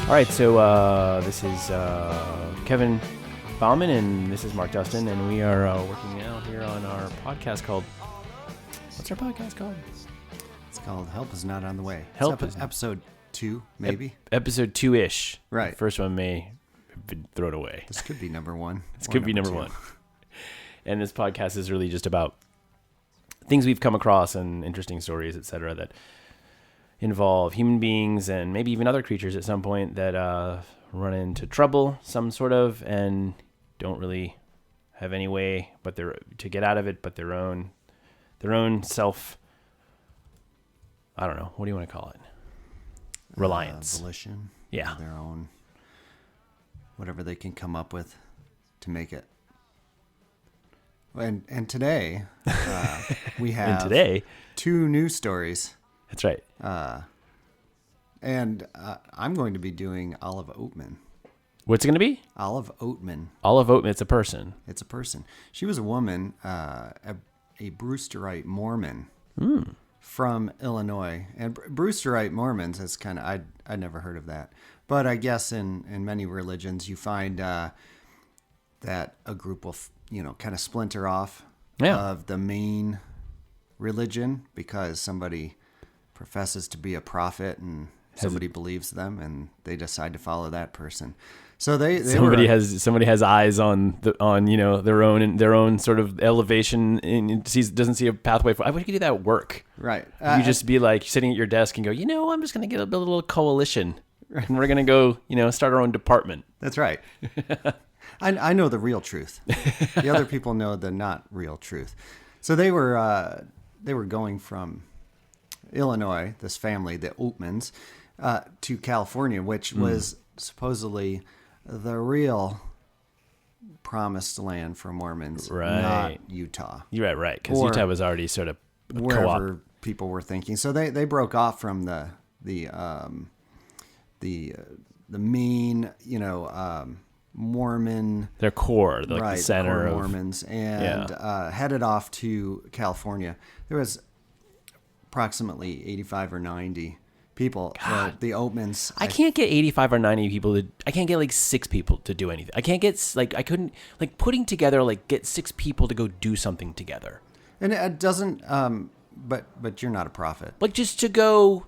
All right, so this is Kevin Bauman, and this is Mark Dustin, and we are working now here on our podcast called... What's our podcast called? It's called Help Is Not on the Way. Help it's episode 2, maybe? Episode 2-ish. Right. The first one may have been thrown away. This could be number 1. This could be number 1. And this podcast is really just about things we've come across and interesting stories, etc., that involve human beings and maybe even other creatures at some point that run into trouble, some sort of, and don't really have any way but to get out of it, but their own self. I don't know. What do you want to call it? Reliance, volition. Yeah, their own, whatever they can come up with to make it. And today we have 2 news stories. That's right. And I'm going to be doing Olive Oatman. What's it going to be? Olive Oatman. Olive Oatman. It's a person. It's a person. She was a woman, a Brewsterite Mormon from Illinois. And Brewsterite Mormons is kind of, I'd never heard of that. But I guess in many religions you find that a group will, kind of splinter off of the main religion because somebody professes to be a prophet and somebody believes them and they decide to follow that person. So somebody has eyes on their own sort of elevation and doesn't see a pathway for. I wish you could do that at work. Right. You just be like sitting at your desk and go, I'm just going to build a little coalition and we're going to go, start our own department. That's right. I know the real truth. The other people know the not real truth. So they were going from Illinois, this family, the Oatmans, to California, which was supposedly the real promised land for Mormons, not Utah. You're right, because Utah was already sort of a wherever co-op. People were thinking. So they broke off from the main, Mormon, their core, the center core of Mormons, and headed off to California. There was approximately 85 or 90 people. The Oatmans. I can't get 85 or 90 people I can't get 6 people to do anything. I can't get I couldn't putting together get 6 people to go do something together. And it doesn't. But you're not a prophet. Just to go, to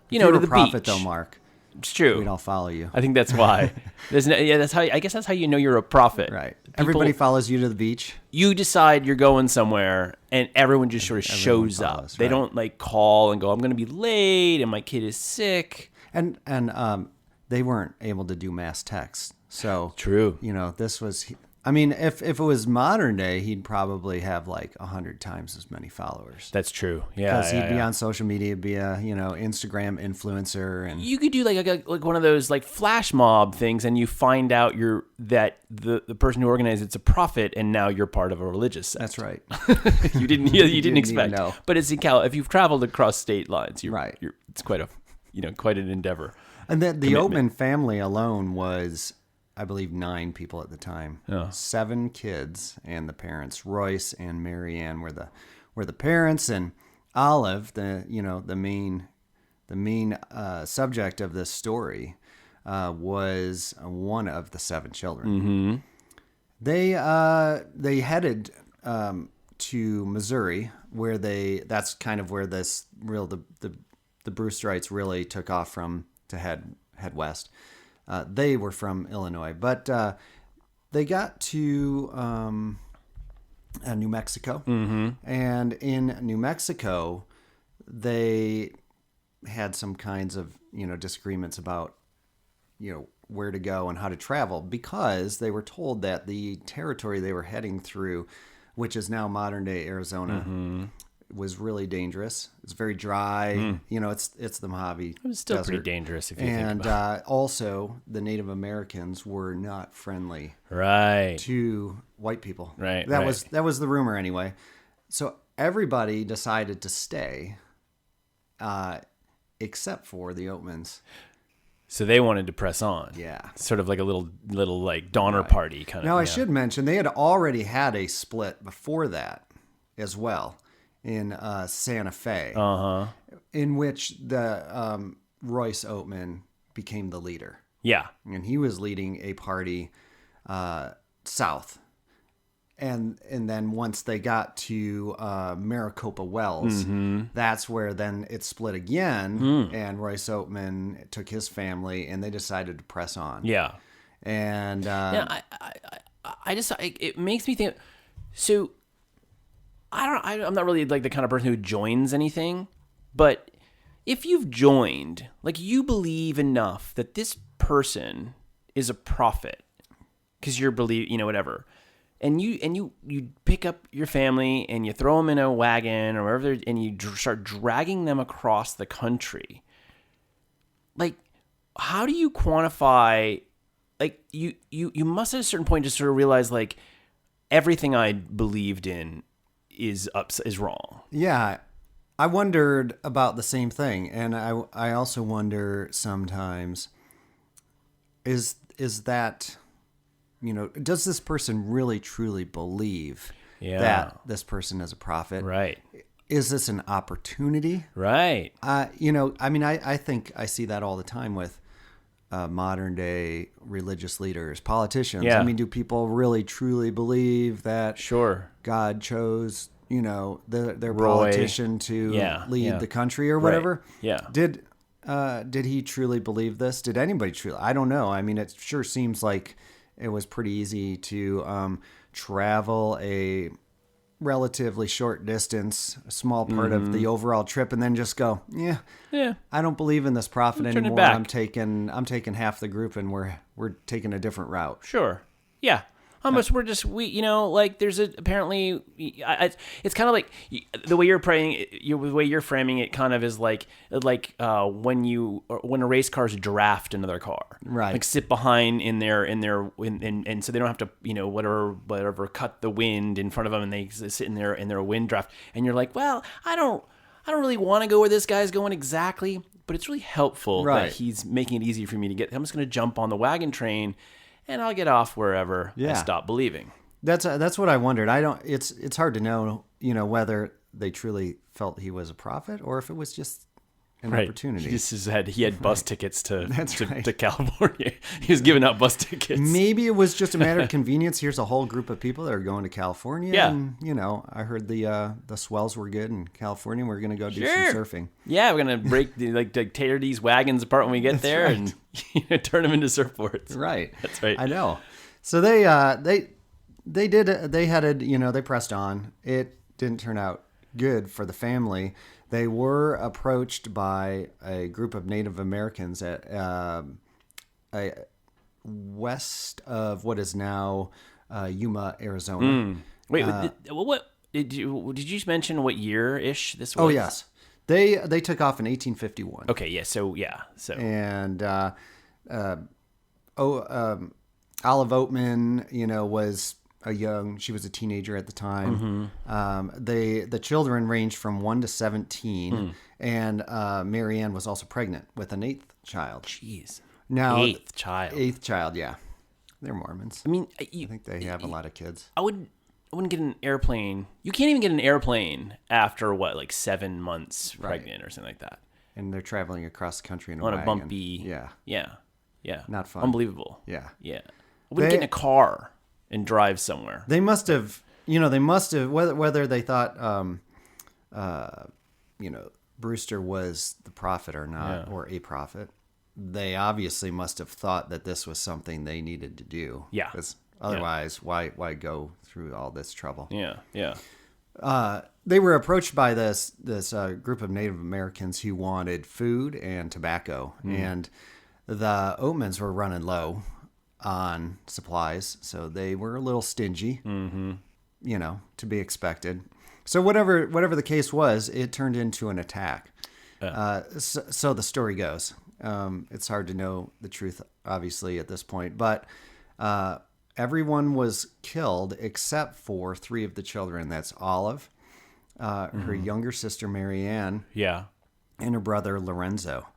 the beach. You're a prophet, though, Mark. It's true. We'd all follow you. I think that's why. I guess that's how you know you're a prophet. Right. Everybody follows you to the beach. You decide you're going somewhere, and everyone just sort of shows up. They don't call and go, "I'm going to be late, and my kid is sick." And they weren't able to do mass text. So true. This was. I mean, if it was modern day, he'd probably have 100 times as many followers. That's true. Yeah, because he'd be on social media, be a Instagram influencer, and you could do like one of those flash mob things, and you find out that the person who organized it's a prophet, and now you're part of a religious sect. That's right. you didn't expect. Even know. But it's if you've traveled across state lines, right. It's quite an endeavor. And then the Oatman family alone was, I believe, 9 people at the time. Oh. 7 kids and the parents. Royce and Marianne were the parents, and Olive, the main subject of this story, was one of the 7 children. Mm-hmm. They headed to Missouri, where that's kind of where the Brewsterites really took off from to head west. They were from Illinois, but they got to New Mexico. Mm-hmm. And in New Mexico, they had some kinds of disagreements about where to go and how to travel, because they were told that the territory they were heading through, which is now modern day Arizona, was really dangerous. It's very dry. It's the Mohave It was still desert. Pretty dangerous if you think about it. Also, the Native Americans were not friendly to white people. Right. That was the rumor anyway. So everybody decided to stay, except for the Oatmans. So they wanted to press on. Yeah. Sort of like a little Donner Party kind of. Now, I should mention, they had already had a split before that as well in Santa Fe, in which the Royce Oatman became the leader. Yeah. And he was leading a party south. And then once they got to Maricopa Wells, that's where then it split again. And Royce Oatman took his family, and they decided to press on. Yeah. And it makes me think. So I'm not really like the kind of person who joins anything, but if you've joined, like you believe enough that this person is a prophet, because you're whatever. And you pick up your family and you throw them in a wagon or wherever, and you start dragging them across the country. Like, how do you quantify? Like, you must at a certain point just sort of realize, like, everything I believed in is wrong. Yeah, I wondered about the same thing, and I also wonder sometimes, is that, does this person really truly believe that this person is a prophet? Right. Is this an opportunity? Right. I think I see that all the time with modern day religious leaders, politicians. Yeah. I mean, do people really truly believe that God chose, their politician to lead the country or whatever? Right. Yeah. Did he truly believe this? Did anybody truly? I don't know. I mean, it sure seems like it was pretty easy to travel a relatively short distance, a small part of the overall trip, and then just go, I don't believe in this prophet anymore. I'm taking half the group, and we're taking a different route. Sure. Yeah. Almost there's apparently, it's kind of like the way you're praying, the way you're framing it kind of is like when a race car's draft another car, right? Like sit behind in their and so they don't have to, whatever, cut the wind in front of them, and they sit in their wind draft. And you're like, well, I don't really want to go where this guy's going exactly, but it's really helpful that he's making it easy for me to get. I'm just going to jump on the wagon train, and I'll get off wherever I stop believing. That's what I wondered. It's hard to know, whether they truly felt he was a prophet or if it was just an opportunity. He had bus tickets to California. He was giving out bus tickets. Maybe it was just a matter of convenience. Here's a whole group of people that are going to California. Yeah. And, I heard the swells were good in California. We're going to go do some surfing. Yeah, we're going to tear these wagons apart when we get there and turn them into surfboards. Right. That's right. I know. So they pressed on. It didn't turn out good for the family. They were approached by a group of Native Americans at west of what is now Yuma, Arizona. Wait, what did you mention? What year-ish this was? Oh yes, they took off in 1851. Okay, and Olive Oatman, was she was a teenager at the time. The children ranged from 1 to 17, and Marianne was also pregnant with an 8th child. Jeez. Now, 8th child, yeah. They're Mormons. I mean, I think they have a lot of kids. I wouldn't get an airplane. You can't even get an airplane after 7 months pregnant or something like that. And they're traveling across the country in a on wagon. A bumpy. Yeah. Not fun. Unbelievable. Yeah. I wouldn't get in a car and drive somewhere. They must have, whether they thought, Brewster was the prophet or not, or a prophet. They obviously must have thought that this was something they needed to do. Yeah. Because otherwise, why go through all this trouble? Yeah. They were approached by this group of Native Americans who wanted food and tobacco, and the Oatmans were running low on supplies, so they were a little stingy, to be expected. So whatever the case was, it turned into an attack. So the story goes. It's hard to know the truth, obviously, at this point, but everyone was killed except for 3 of the children. That's Olive, her younger sister Marianne, and her brother Lorenzo.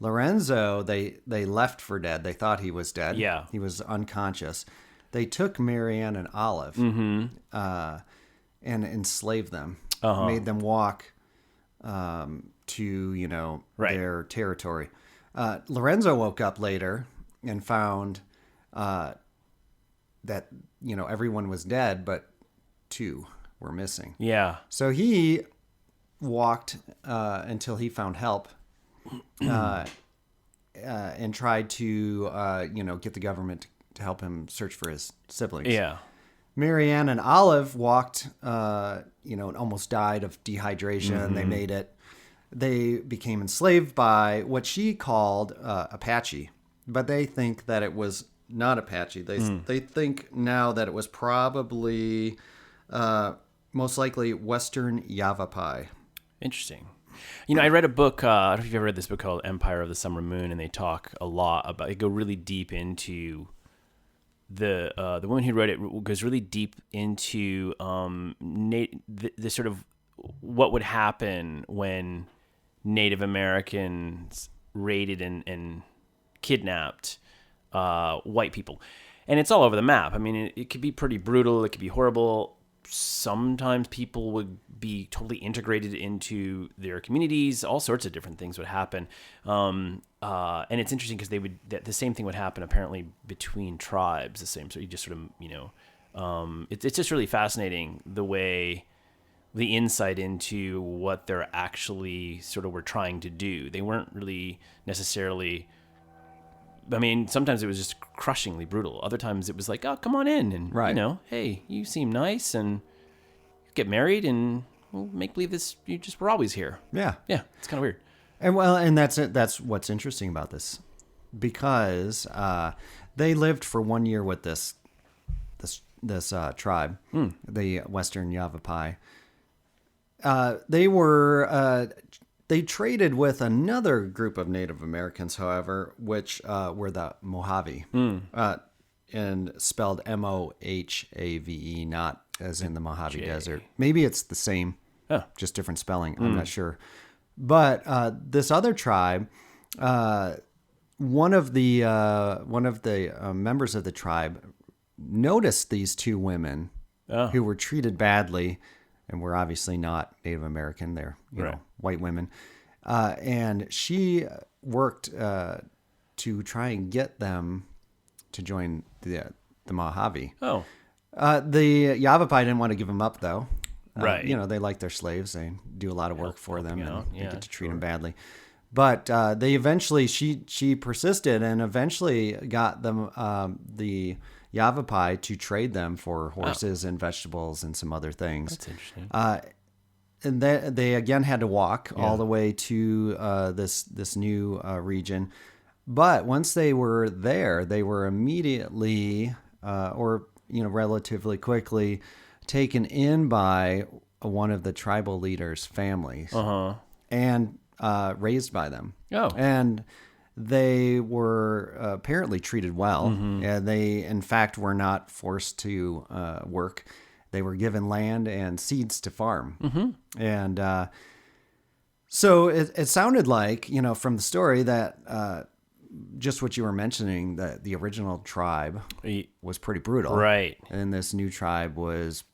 Lorenzo, they left for dead. They thought he was dead. Yeah. He was unconscious. They took Marianne and Olive and enslaved them, made them walk to, their territory. Lorenzo woke up later and found that, everyone was dead, but 2 were missing. Yeah. So he walked until he found help and tried to, get the government to help him search for his siblings. Yeah. Marianne and Olive walked, and almost died of dehydration. They made it. They became enslaved by what she called Apache, but they think that it was not Apache. They think now that it was probably most likely Western Yavapai. Interesting. I read a book, I don't know if you've ever read this book called Empire of the Summer Moon, and they talk a lot about, they go really deep into the woman who wrote it goes really deep into the sort of what would happen when Native Americans raided and kidnapped white people. And it's all over the map. I mean, it could be pretty brutal. It could be horrible. Sometimes people would be totally integrated into their communities. All sorts of different things would happen. And it's interesting because the same thing would happen apparently between tribes. The same. So you just sort of, it's just really fascinating the insight into what they're actually sort of were trying to do. They weren't really necessarily, I mean, sometimes it was just crushingly brutal. Other times it was like, oh, come on in. And, right. Hey, you seem nice and get married and we'll make believe we're always here. Yeah. Yeah. It's kind of weird. And that's it. That's what's interesting about this, because they lived for 1 year with this tribe, the Western Yavapai. They traded with another group of Native Americans, however, which were the Mohave, and spelled Mohave, not as in the Mojave Desert. Maybe it's the same, just different spelling. I'm not sure. But this other tribe, one of the members of the tribe noticed these 2 women who were treated badly. And we're obviously not Native American. They're, white women. And she worked to try and get them to join the Mohave. Oh. The Yavapai didn't want to give them up, though. Right. They like their slaves. They do a lot of work for them, and they get to treat them badly. But they eventually, she persisted and eventually got them, the Yavapai, to trade them for horses and vegetables and some other things. That's interesting. And they again had to walk all the way to this new region. But once they were there, they were immediately relatively quickly taken in by one of the tribal leaders' families and raised by them. Oh. And they were apparently treated well, and they, in fact, were not forced to work. They were given land and seeds to farm. And so it sounded like, from the story that just what you were mentioning, that the original tribe was pretty brutal. Right. And this new tribe was,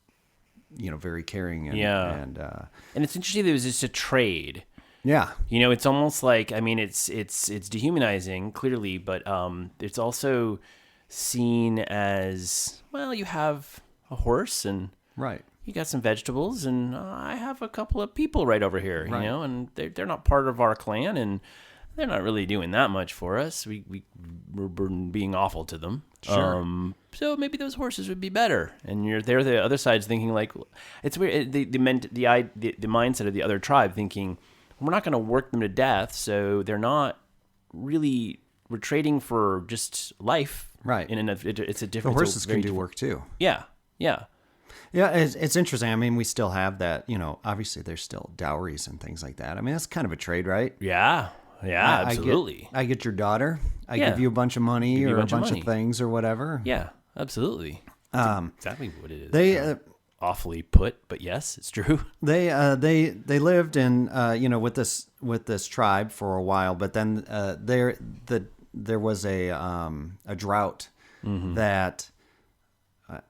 very caring. And it's interesting that it was just a trade. Yeah. It's almost like, I mean, it's dehumanizing, clearly, but it's also seen as, well, you have a horse and you got some vegetables, and I have a couple of people right over here, and they're not part of our clan, and they're not really doing that much for us. We're being awful to them. Sure. So maybe those horses would be better. And the other side's thinking like, it's weird. The mindset of the other tribe thinking, we're not going to work them to death, so they're not really. We're trading for just life, right? It's a different. The horses can do work too. Yeah. It's interesting. I mean, we still have that. Obviously, there's still dowries and things like that. I mean, that's kind of a trade, right? Yeah, absolutely. I get your daughter. I give you a bunch of money or a bunch of things or whatever. Yeah, absolutely. That's exactly what it is. Awfully put, but yes, it's true. They lived in with this tribe for a while, but then there was a drought that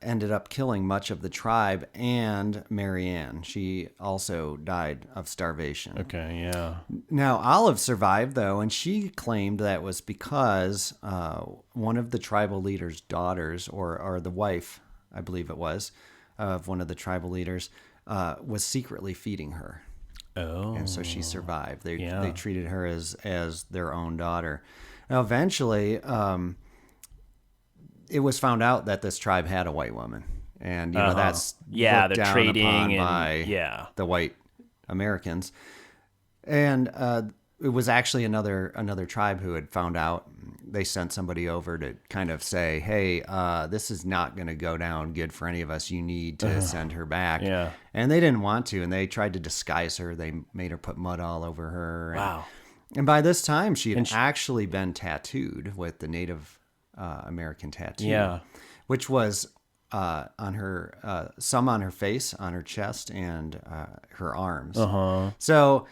ended up killing much of the tribe, and Marianne. She also died of starvation. Okay, yeah. Now, Olive survived, though, and she claimed that was because one of the tribal leader's daughters, or the wife, I believe it was, of one of the tribal leaders, was secretly feeding her. Oh. And so she survived. They treated her as their own daughter. Now, eventually, it was found out that this tribe had a white woman. And, that's looked down trading upon by the white Americans. And it was actually another tribe who had found out. They sent somebody over to kind of say, hey, this is not going to go down good for any of us. You need to send her back. Yeah. And they didn't want to, and they tried to disguise her. They made her put mud all over her. Wow. And by this time, she had actually been tattooed with the Native American tattoo. Yeah. Which was on her, some on her face, on her chest, and her arms. So,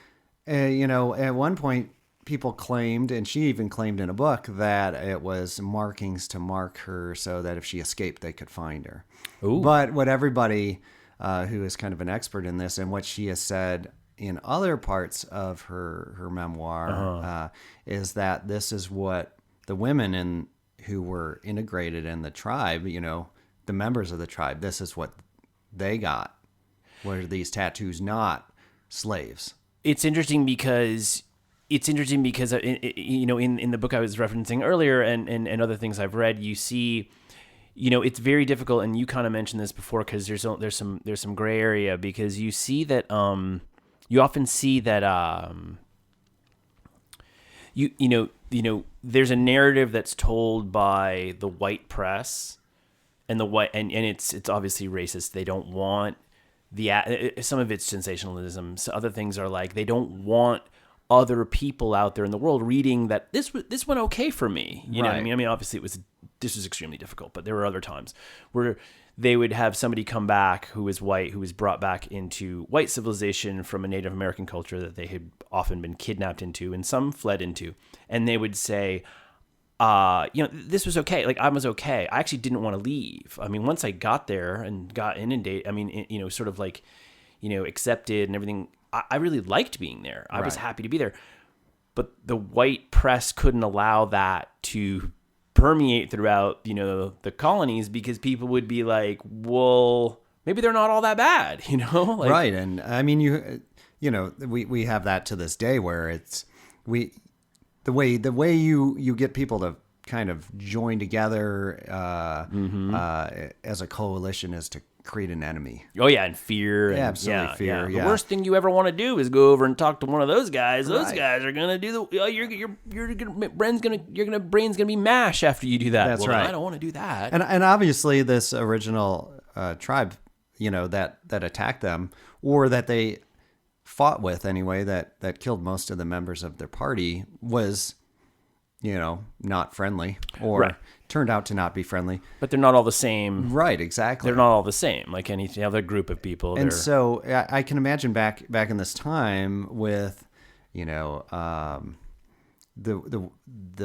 at one point, people claimed, and she even claimed in a book, that it was markings to mark her so that if she escaped, they could find her. Ooh. But what everybody who is kind of an expert in this, and what she has said in other parts of her memoir, is that this is what the women who were integrated in the tribe, the members of the tribe, this is what they got, were these tattoos, not slaves. It's interesting because in the book I was referencing earlier and other things I've read, you see, it's very difficult, and you kind of mentioned this before, because there's some gray area, because you see that you often see that there's a narrative that's told by the white press, and it's obviously racist. They don't want some of it's sensationalism. So other things are like, they don't want other people out there in the world reading that this went okay for me. You know what I mean? I mean, obviously this was extremely difficult, but there were other times where they would have somebody come back who was white, who was brought back into white civilization from a Native American culture that they had often been kidnapped into, and some fled into, and they would say, this was okay. Like, I was okay. I actually didn't want to leave. I mean, once I got there and got inundated, sort of like, accepted and everything, I really liked being there. I was happy to be there. But the white press couldn't allow that to permeate throughout, the colonies, because people would be like, well, maybe they're not all that bad, Like, right. And I mean, we have that to this day, where the way you get people to kind of join together as a coalition is to create an enemy. Oh yeah, and fear. Yeah, absolutely, fear. Yeah. The worst thing you ever want to do is go over and talk to one of those guys. Those guys are gonna do your brain's gonna be mash after you do that. That's right. I don't want to do that. And obviously, this original tribe, that attacked them, or that they fought with anyway, that killed most of the members of their party, was, not friendly, or turned out to not be friendly. But they're not all the same. Right, exactly. They're not all the same, like any other group of people. And so I can imagine back in this time with, the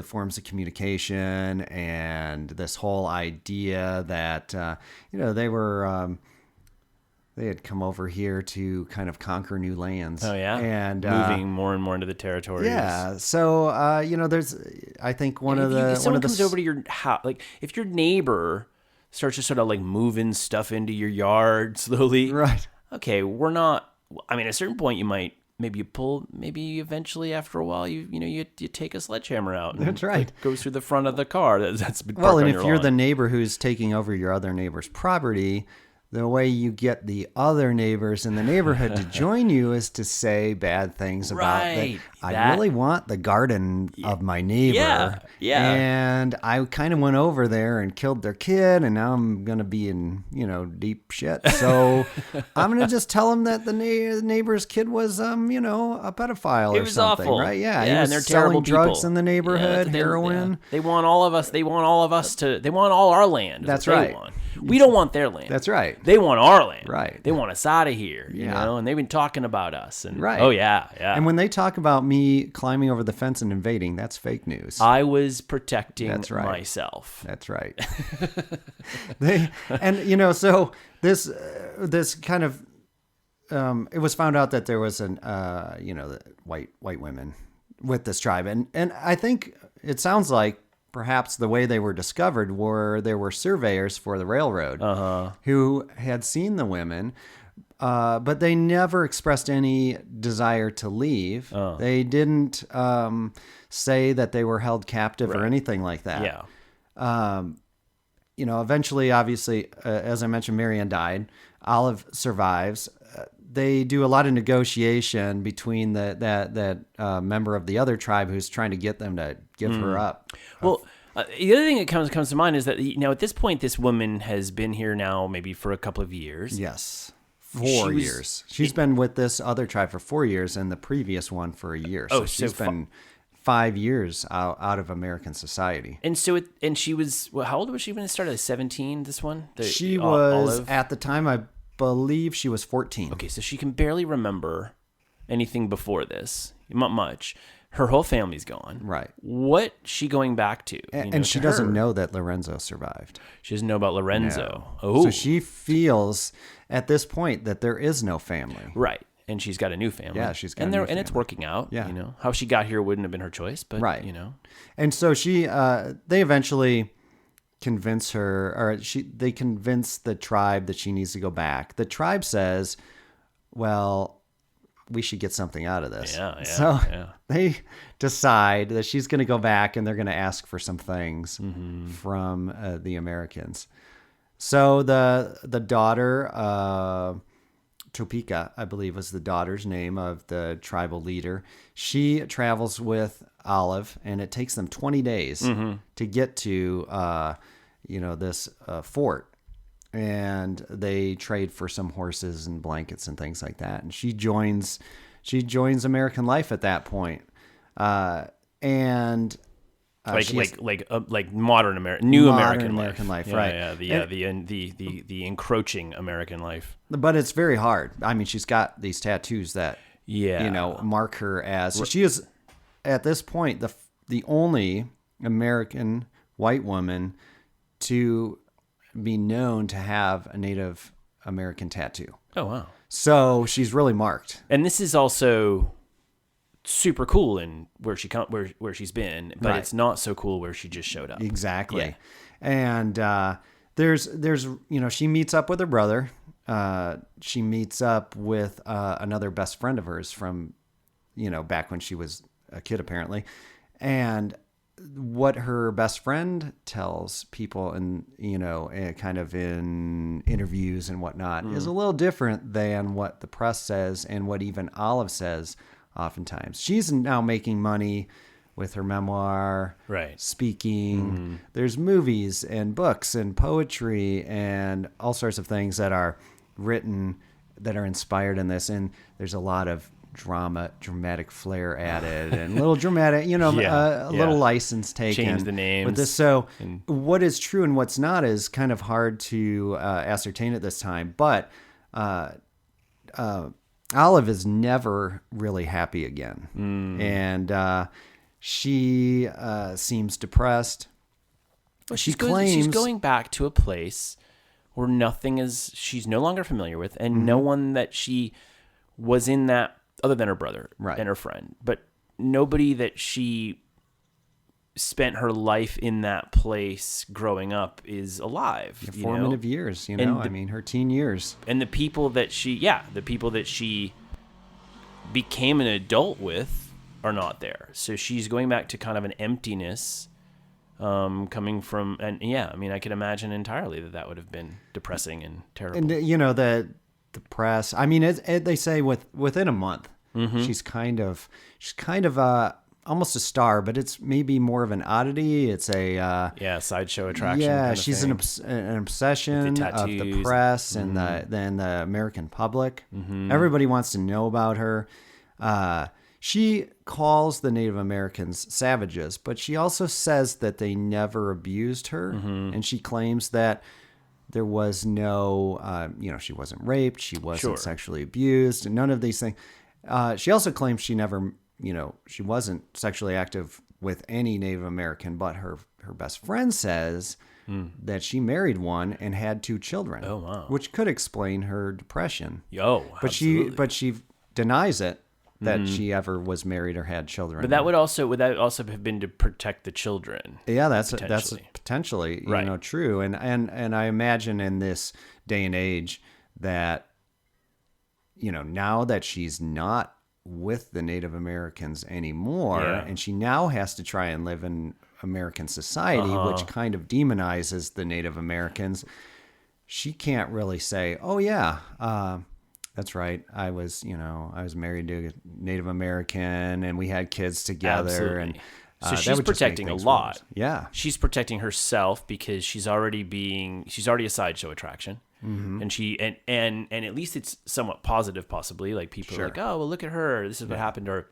forms of communication and this whole idea that, they had come over here to kind of conquer new lands. Oh, yeah? And moving more and more into the territories. Yeah. So, there's, I think if someone comes over to your house, like if your neighbor starts to sort of like moving stuff into your yard slowly. Right. Okay, we're not, at a certain point maybe eventually after a while, you take a sledgehammer out. And that's right. It goes through the front of the car. That's been well, and if you're the neighbor who's taking over your other neighbor's property, the way you get the other neighbors in the neighborhood to join you is to say bad things about that. I really want the garden of my neighbor. Yeah. And I kind of went over there and killed their kid, and now I'm going to be in, deep shit. So I'm going to just tell them that the neighbor's kid was, a pedophile or something. Awful. Right? Yeah. He was and they're selling terrible drugs people. in the neighborhood, heroin. Yeah. They want all of us. They want all our land. That's right. We don't want their land. That's right. They want our land. Right. They want us out of here, and they've been talking about us. And right. Oh, yeah. And when they talk about me me climbing over the fence and invading, that's fake news. I was protecting That's right. myself. That's right. So this kind of, it was found out that there was the white women with this tribe. And I think it sounds like perhaps the way they were discovered were there were surveyors for the railroad who had seen the women, but they never expressed any desire to leave. They didn't say that they were held captive or anything like that. Yeah. Eventually, obviously, as I mentioned, Marianne died. Olive survives. They do a lot of negotiation between that member of the other tribe who's trying to get them to give her up. Well, the other thing that comes to mind is that at this point, this woman has been here now maybe for a couple of years. Yes. 4 years. She's been with this other tribe for 4 years and the previous one for a year. So she's been 5 years out of American society. And she was, how old was she when it started? 17, this one? She was, Olive? At the time, I believe she was 14. Okay, so she can barely remember anything before this. Not much. Her whole family's gone. Right. What's she going back to? And she doesn't know that Lorenzo survived. She doesn't know about Lorenzo. No. Oh. So she feels at this point that there is no family. Right. And she's got a new family. Yeah, she's got a new family. And it's working out. Yeah. How she got here wouldn't have been her choice, but, right. And so they eventually convince her, or they convince the tribe that she needs to go back. The tribe says, well, we should get something out of this. So they decide that she's going to go back and they're going to ask for some things from the Americans. So the daughter, Topeka, I believe was the daughter's name of the tribal leader. She travels with Olive, and it takes them 20 days to get to, this fort. And they trade for some horses and blankets and things like that. And she joins American life at that point. Like modern American life, right? Yeah, the encroaching American life. But it's very hard. I mean, she's got these tattoos that mark her as she is at this point the only American white woman to be known to have a Native American tattoo. Oh wow! So she's really marked. And this is also super cool in where she's been, but It's not so cool where she just showed up. Exactly. Yeah. And there's she meets up with her brother. She meets up with another best friend of hers from back when she was a kid apparently, and what her best friend tells people and kind of in interviews and whatnot is a little different than what the press says and what even Olive says oftentimes. She's now making money with her memoir, right? Speaking. There's movies and books and poetry and all sorts of things that are written that are inspired in this, and there's a lot of dramatic flair added and little dramatic, little license taken. Change the names. With this. So what is true and what's not is kind of hard to ascertain at this time. But Olive is never really happy again. And she seems depressed. Well, she claims she's going back to a place where she's no longer familiar with, and no one that she was in that, other than her brother and her friend, but nobody that she spent her life in that place growing up is alive. Formative years, her teen years. And the people that she became an adult with are not there. So she's going back to kind of an emptiness coming from, and I can imagine entirely that would have been depressing and terrible. And the press. I mean, they say within a month, she's kind of almost a star, but it's maybe more of an oddity. It's a sideshow attraction. Yeah, kind of she's an obsession of the press and the American public. Everybody wants to know about her. She calls the Native Americans savages, but she also says that they never abused her, and she claims that there was no, she wasn't raped, she wasn't sexually abused, and none of these things. She also claims she never she wasn't sexually active with any Native American, but her best friend says that she married one and had 2 children. Oh, wow. Which could explain her depression. But she denies it that she ever was married or had children. But would that also have been to protect the children? Yeah, that's potentially true. And I imagine in this day and age that now that she's not with the Native Americans anymore, and she now has to try and live in American society, which kind of demonizes the Native Americans, she can't really say, "Oh yeah, that's right. I was married to a Native American, and we had kids together." Absolutely. And so she's protecting a lot. Worse. Yeah, she's protecting herself because she's already a sideshow attraction. Mm-hmm. And at least it's somewhat positive, possibly. Like people are like, "Oh, well, look at her. This is what happened to her."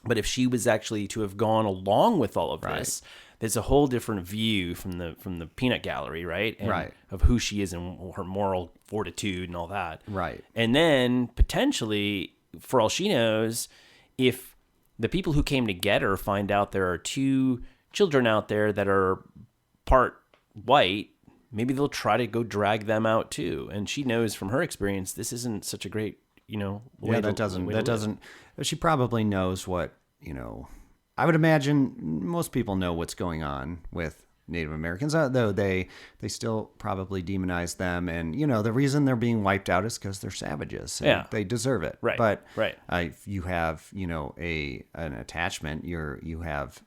But if she was actually to have gone along with all of this, there's a whole different view from the peanut gallery, right? And of who she is and her moral fortitude and all that. Right. And then potentially, for all she knows, if the people who came to get her find out there are 2 children out there that are part white, maybe they'll try to go drag them out too. And she knows from her experience, this isn't such a great, way that doesn't. She probably knows what, I would imagine most people know what's going on with Native Americans, though they still probably demonize them. And, the reason they're being wiped out is because they're savages. And they deserve it. Right. But if you have, an attachment, you have,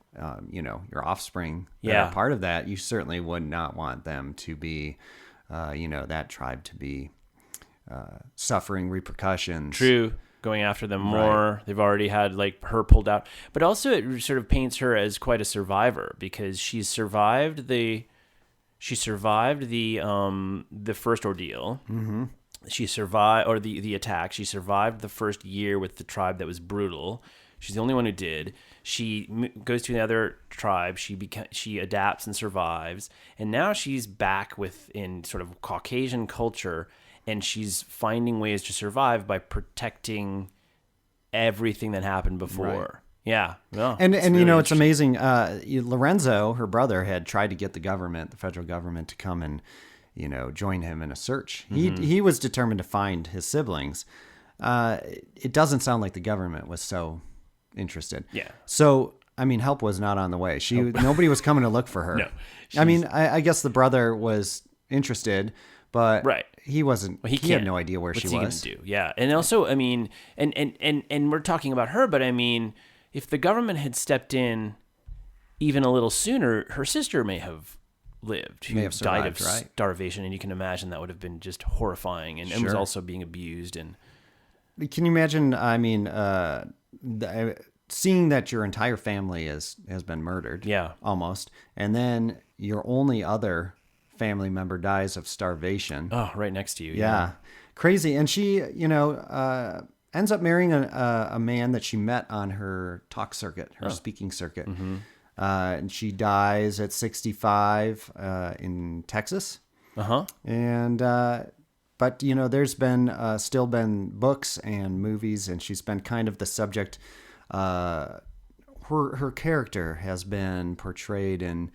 your offspring that are part of that, you certainly would not want them to be, that tribe to be suffering repercussions. True. Going after them more. Right. They've already had her pulled out, but also it sort of paints her as quite a survivor because she survived the first ordeal. Mm-hmm. She survived, or the attack. She survived the first year with the tribe that was brutal. She's the only one who did. She goes to another tribe. She adapts and survives, and now she's back within sort of Caucasian culture. And she's finding ways to survive by protecting everything that happened before. Right. Yeah. Well, and really it's amazing. Lorenzo, her brother, had tried to get the federal government to come and, join him in a search. Mm-hmm. He was determined to find his siblings. It doesn't sound like the government was so interested. Yeah. So, help was not on the way. Nobody was coming to look for her. No. I guess the brother was interested, but he wasn't. Well, he had no idea where she was. What's he gonna do? Yeah, and also, and we're talking about her, but if the government had stepped in even a little sooner, her sister may have lived. She died of starvation, and you can imagine that would have been just horrifying, and was also being abused. And can you imagine? Seeing that your entire family has been murdered. Yeah, almost, and then your only other family member dies of starvation. Oh, right next to you. Yeah. Crazy. And she, ends up marrying a man that she met on her talk circuit, her speaking circuit. Mm-hmm. And she dies at 65 in Texas. Uh-huh. And but there's been still been books and movies, and she's been kind of the subject. Her character has been portrayed in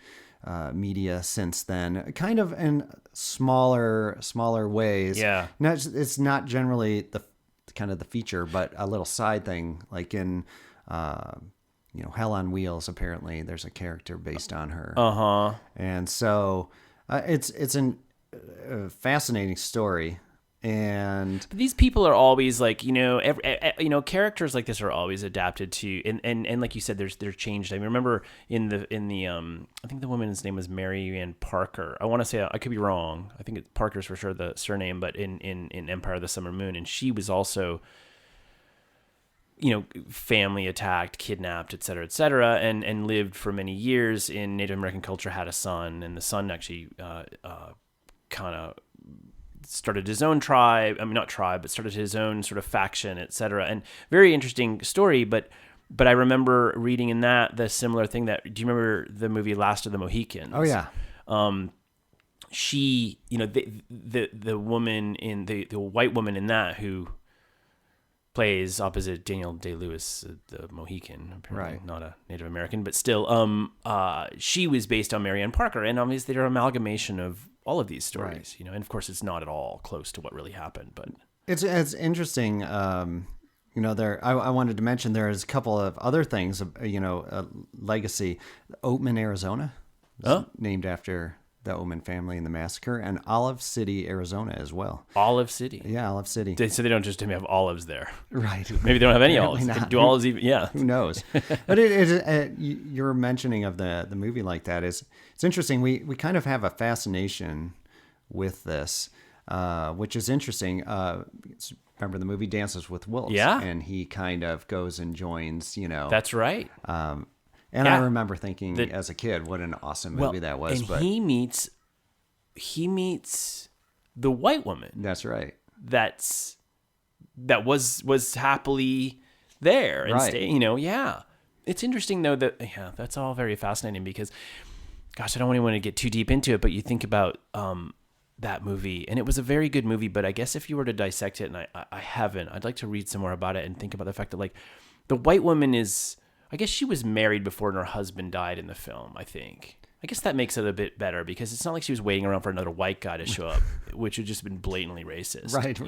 media since then, kind of in smaller ways. Yeah. No, it's not generally the kind of the feature, but a little side thing, like in Hell on Wheels. Apparently, there's a character based on her. And so it's a fascinating story. But these people are always characters like this are always adapted to, and like you said, they're changed. I remember in the I think the woman's name was Mary Ann Parker. I want to say, I could be wrong. I think Parker's for sure the surname, but in Empire of the Summer Moon, and she was also, family attacked, kidnapped, et cetera, and lived for many years in Native American culture, had a son, and the son actually kind of started his own tribe. Not tribe, but started his own sort of faction, etc. And very interesting story. But I remember reading in that the similar thing. Do you remember the movie Last of the Mohicans? Oh yeah. She, the woman in the white woman in that who plays opposite Daniel Day-Lewis, the Mohican, apparently Right. not a Native American, but still, she was based on Marianne Parker, and obviously they're an amalgamation of all of these stories, Right. and of course it's not at all close to what really happened, but It's interesting. I wanted to mention there's a couple of other things. Legacy, Oatman, Arizona, is named after the Oatman family in the massacre, and Olive City, Arizona, as well. Olive City. Yeah, Olive City. So they don't just have olives there. Right. Maybe they don't have any Apparently olives. not. Do olives even? Yeah. Who knows? But your mentioning of the movie like that it's interesting. We kind of have a fascination with this, which is interesting. Remember the movie Dances with Wolves? Yeah. And he kind of goes and joins, That's right. And Yeah. I remember thinking as a kid, what an awesome movie that was. And But he meets the white woman that's right. that was happily there and Right. yeah. It's interesting though that's all very fascinating because, gosh, I don't want to get too deep into it, but you think about that movie, and it was a very good movie, but I guess if you were to dissect it, and I haven't, I'd like to read some more about it and think about the fact that like the white woman I guess she was married before her husband died in the film, I think. I guess that makes it a bit better because it's not like she was waiting around for another white guy to show up, which would just been blatantly racist. Right.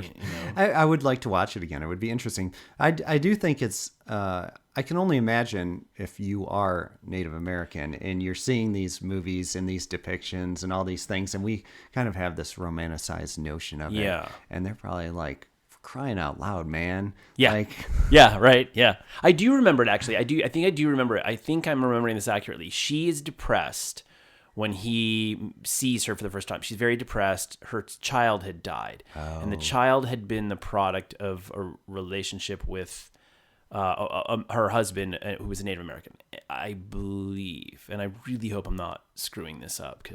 I would like to watch it again. It would be interesting. I do think it's, I can only imagine if you are Native American and you're seeing these movies and these depictions and all these things, and we kind of have this romanticized notion of it. Yeah. And they're probably like, for crying out loud, man. Yeah. Like, Yeah, right. Yeah. I do remember it actually. I think I do remember it. I think I'm remembering this accurately. She is depressed when he sees her for the first time. She's very depressed. Her child had died. And the child had been the product of a relationship with her husband, who was a Native American, I believe. And I really hope I'm not screwing this up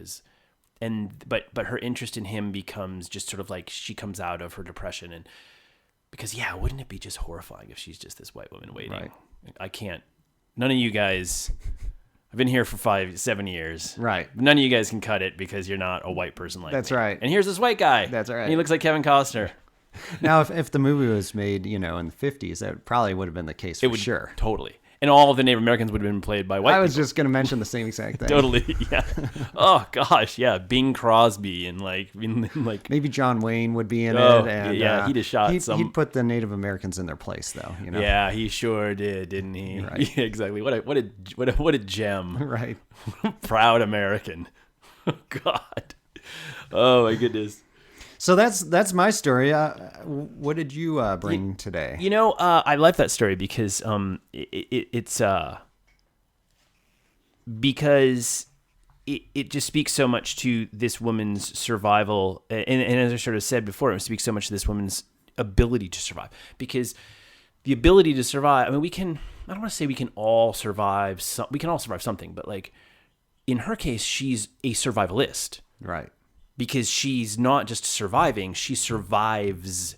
but her interest in him becomes just sort of like she comes out of her depression and because wouldn't it be just horrifying if she's just this white woman waiting? Right. I can't. None of you guys. I've been here for 7 years. Right. None of you guys can cut it because you're not a white person like That's me. right. And here's this white guy. That's right. And he looks like Kevin Costner. now, if the movie was made, in the 50s, that probably would have been the case for sure. Totally. And all of the Native Americans would have been played by white I was people. just going to mention the same exact thing. Totally, yeah. Oh gosh, yeah. Bing Crosby and like Maybe John Wayne would be in Oh, it. And, yeah, he'd have shot He'd put the Native Americans in their place, though. Yeah, he sure did, didn't he? Right. Yeah, exactly. What a gem. Right. Proud American. Oh God. Oh my goodness. So that's my story. What did you bring today? I love that story because it's because it just speaks so much to this woman's survival, and as I sort of said before, it speaks so much to this woman's ability to survive. Because the ability to survive, I mean, I don't want to say we can all survive. We can all survive something, but like in her case, she's a survivalist. Right. Because she's not just surviving, she survives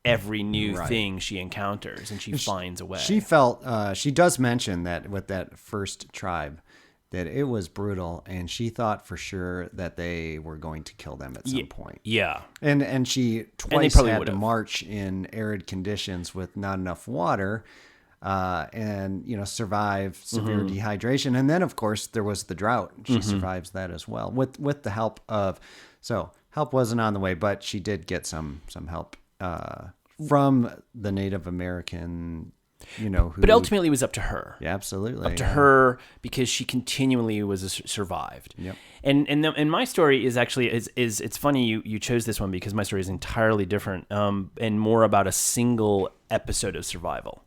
every new Right. thing she encounters, and she finds a way. She felt, she does mention that with that first tribe, that it was brutal, and she thought for sure that they were going to kill them at some point. Yeah. And she twice probably had would've. to march in arid conditions with not enough water, and survive severe dehydration. And then of course there was the drought. She survives that as well with the help of. So help wasn't on the way, but she did get some help from the Native American. But ultimately, it was up to her. Yeah, absolutely. Up to her because she continually survived. Yep. And my story is actually is it's funny you chose this one because my story is entirely different and more about a single episode of survival.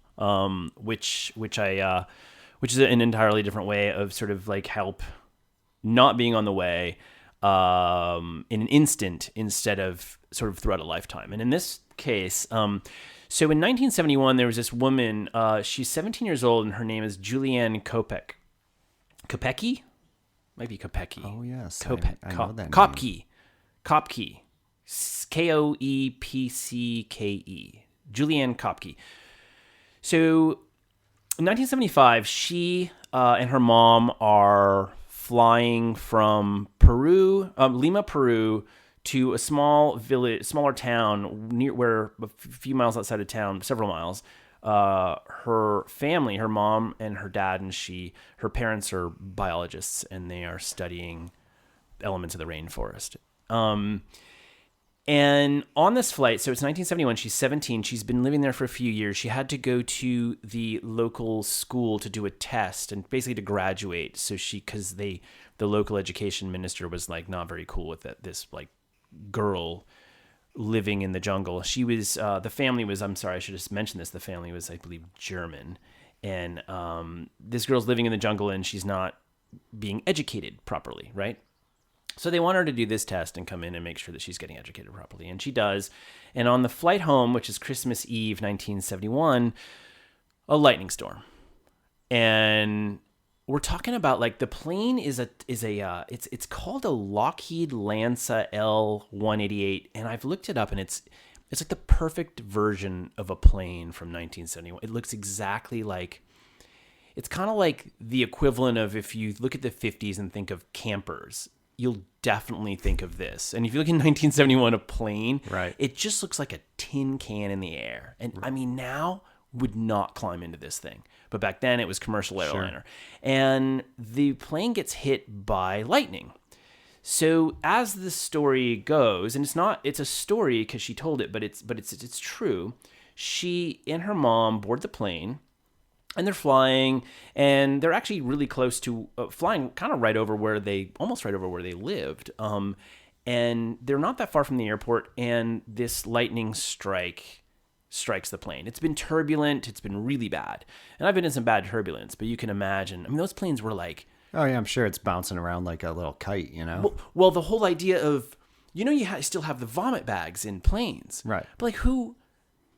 Which is an entirely different way of sort of like help not being on the way in an instant instead of sort of throughout a lifetime. And in this case, so in 1971, there was this woman, she's 17 years old and her name is Juliane Koepcke. Koepcke? Might be Koepcke. Oh, yes. Koepcke. I know that name. Koepcke. Koepcke. Koepcke. Juliane Koepcke. So in 1975, she and her mom are flying from Peru, Lima, Peru, to a smaller town near where a few miles outside of town, several miles. Her family, her mom and her dad and her parents are biologists, and they are studying elements of the rainforest. And on this flight, so it's 1971, she's 17, she's been living there for a few years. She had to go to the local school to do a test and basically to graduate. So because the local education minister was like not very cool with this like girl living in the jungle. She was, the family was, I'm sorry, I should have mentioned this. The family was, I believe, German. And this girl's living in the jungle and she's not being educated properly, right? So they want her to do this test and come in and make sure that she's getting educated properly. And she does. And on the flight home, which is Christmas Eve, 1971, a lightning storm. And we're talking about like the plane it's called a Lockheed Lanza L-188. And I've looked it up and it's like the perfect version of a plane from 1971. It looks exactly like, it's kind of like the equivalent of if you look at the 50s and think of campers, you'll definitely think of this. And if you look in 1971, a plane, right, it just looks like a tin can in the air. And I mean, now would not climb into this thing. But back then it was commercial airliner. Sure. And the plane gets hit by lightning. So as the story goes, and it's a story because she told it, but it's true. She and her mom board the plane. And they're flying, and they're actually really close to flying, kind of almost right over where they lived. And they're not that far from the airport, and this lightning strikes the plane. It's been turbulent. It's been really bad. And I've been in some bad turbulence, but you can imagine. I mean, those planes were like... Oh, yeah, I'm sure it's bouncing around like a little kite, you know? Well, the whole idea of, you still have the vomit bags in planes. Right. But like who...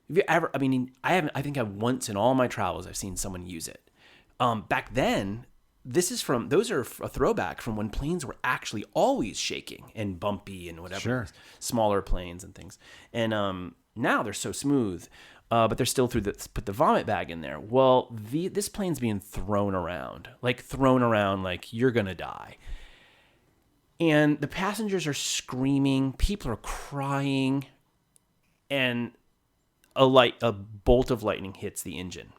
Have you ever, I mean, I haven't, I think once in all my travels, I've seen someone use it. Back then, those are a throwback from when planes were actually always shaking and bumpy and whatever. Sure. Smaller planes and things. And now they're so smooth, but they're still put the vomit bag in there. Well, this plane's being thrown around like you're going to die. And the passengers are screaming, people are crying, and a bolt of lightning hits the engine.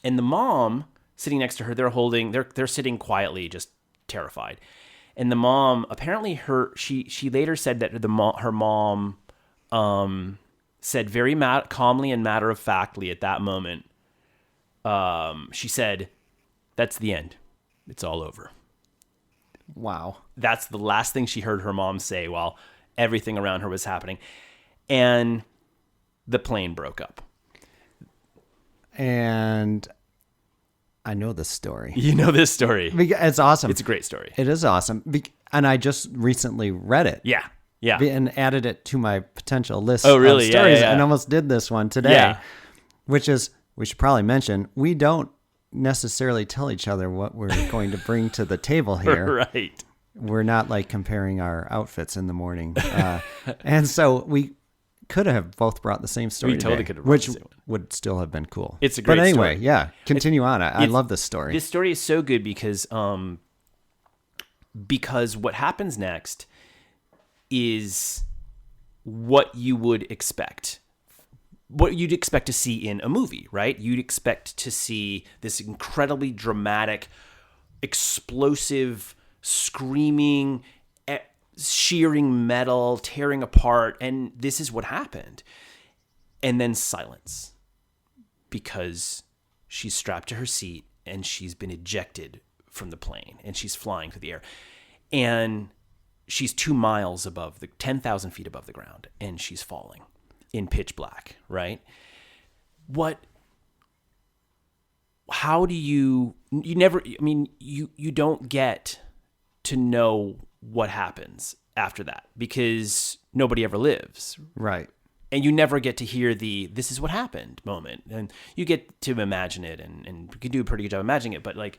And the mom sitting next to her, they're sitting quietly, just terrified. And the mom, apparently she later said that her mom said very calmly and matter-of-factly at that moment, she said, "That's the end. It's all over." Wow. That's the last thing she heard her mom say while everything around her was happening. And the plane broke up. And I know this story. You know this story. It's awesome. It's a great story. It is awesome. And I just recently read it. Yeah. Yeah. And added it to my potential list of stories. Yeah. And almost did this one today. Yeah. Which is, we should probably mention, we don't necessarily tell each other what we're going to bring to the table here. Right. We're not like comparing our outfits in the morning. And so we could have both brought the same story. We totally today, could have brought which the same one. Would still have been cool. It's a great story. But anyway, yeah, continue on. I love this story. This story is so good because what happens next is what you would expect. What you'd expect to see in a movie, right? You'd expect to see this incredibly dramatic, explosive, screaming, shearing metal, tearing apart, and this is what happened. And then silence, because she's strapped to her seat and she's been ejected from the plane and she's flying through the air, and she's 2 miles above 10,000 feet above the ground, and she's falling in pitch black, right? How do you don't get to know what happens after that because nobody ever lives. Right. And you never get to hear this is what happened moment. And you get to imagine it and you can do a pretty good job imagining it. But like,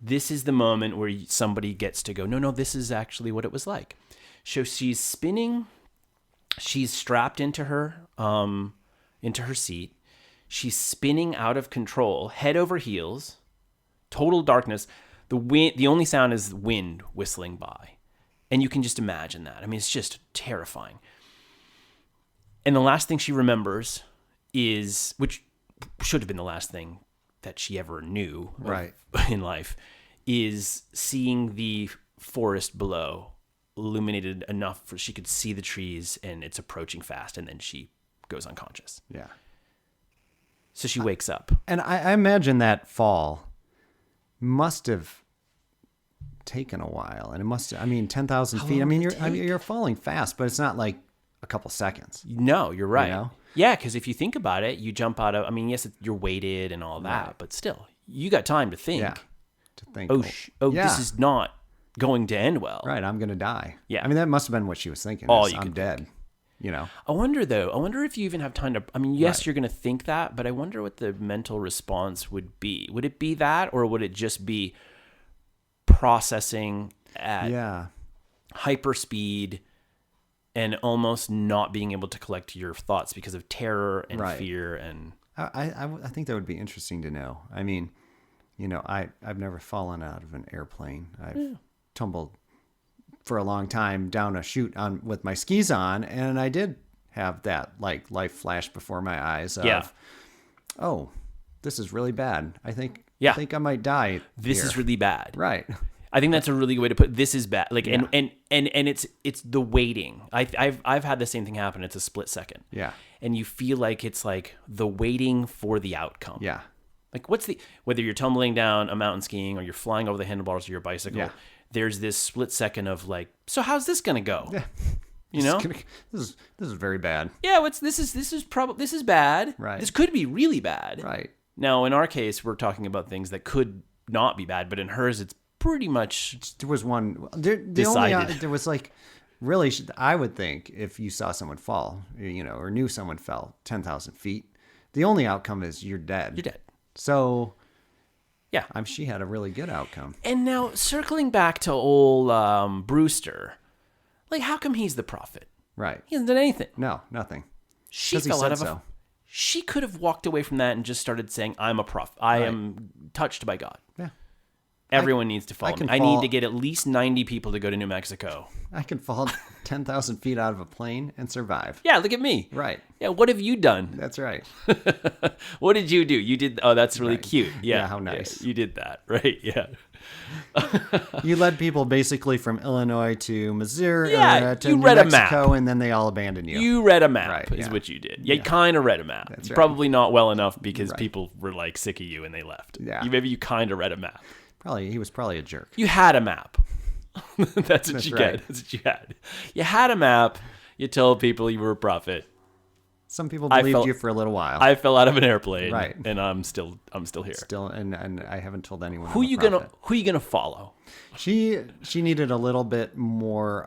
this is the moment where somebody gets to go, no, this is actually what it was like. So she's spinning. She's strapped into her seat. She's spinning out of control, head over heels, total darkness. The only sound is wind whistling by. And you can just imagine that. I mean, it's just terrifying. And the last thing she remembers is, which should have been the last thing that she ever knew in life, is seeing the forest below illuminated enough for she could see the trees and it's approaching fast, and then she goes unconscious. Yeah. So she wakes up. And I imagine that fall must have taken a while, and it must, 10,000 feet. I mean, you're falling fast, but it's not like a couple seconds. No, you're right. You know? Yeah, because if you think about it, you jump out of, I mean, yes, you're weighted and all that, but still, you got time to think. Yeah. To think. This is not going to end well. Right, I'm going to die. Yeah. I mean, that must have been what she was thinking. I'm dead. You know. I wonder if you even have time to, I mean, yes, you're going to think that, but I wonder what the mental response would be. Would it be that, or would it just be processing at hyper speed and almost not being able to collect your thoughts because of terror and fear? And I think that would be interesting to know. I mean, you know, I've never fallen out of an airplane. I've tumbled for a long time down a chute with my skis on, and I did have that like life flash before my eyes of, oh, this is really bad. I think I might die. This is really bad. Right. I think that's a really good way to put it. This is bad. Like, and it's the waiting. I've had the same thing happen. It's a split second. Yeah. And you feel like it's like the waiting for the outcome. Yeah. Like whether you're tumbling down a mountain skiing or you're flying over the handlebars of your bicycle, there's this split second of like, so how's this going to go? Yeah. You know, this is very bad. Yeah. This is bad. Right. This could be really bad. Right. Now, in our case, we're talking about things that could not be bad, but in hers, it's pretty much there was one decided. There was like, really, I would think if you saw someone fall, you know, or knew someone fell 10,000 feet, the only outcome is you're dead. You're dead. So, yeah, she had a really good outcome. And now circling back to old Brewster, like, how come he's the prophet? Right. He hasn't done anything. No, nothing. She fell out of She could have walked away from that and just started saying, "I'm a prophet. I am touched by God." Yeah. Everyone needs to follow me. I need to get at least 90 people to go to New Mexico. I can fall 10,000 feet out of a plane and survive. Yeah, look at me. Right. Yeah, what have you done? That's right. What did you do? You did, that's really cute. Yeah. How nice. Yeah, you did that, right? Yeah. You led people basically from Illinois to Missouri, to you New read Mexico, a map. and then they all abandoned you. You read a map, Right, is what you did. You kind of read a map. That's right. Probably not well enough because people were like sick of you and they left. Yeah. Maybe you kind of read a map. He was probably a jerk. You had a map. That's what you get. That's what you had. You had a map. You told people you were a prophet. Some people believed you for a little while. I fell out of an airplane, right? And I'm still here. And I haven't told anyone. Who you gonna follow? She needed a little bit more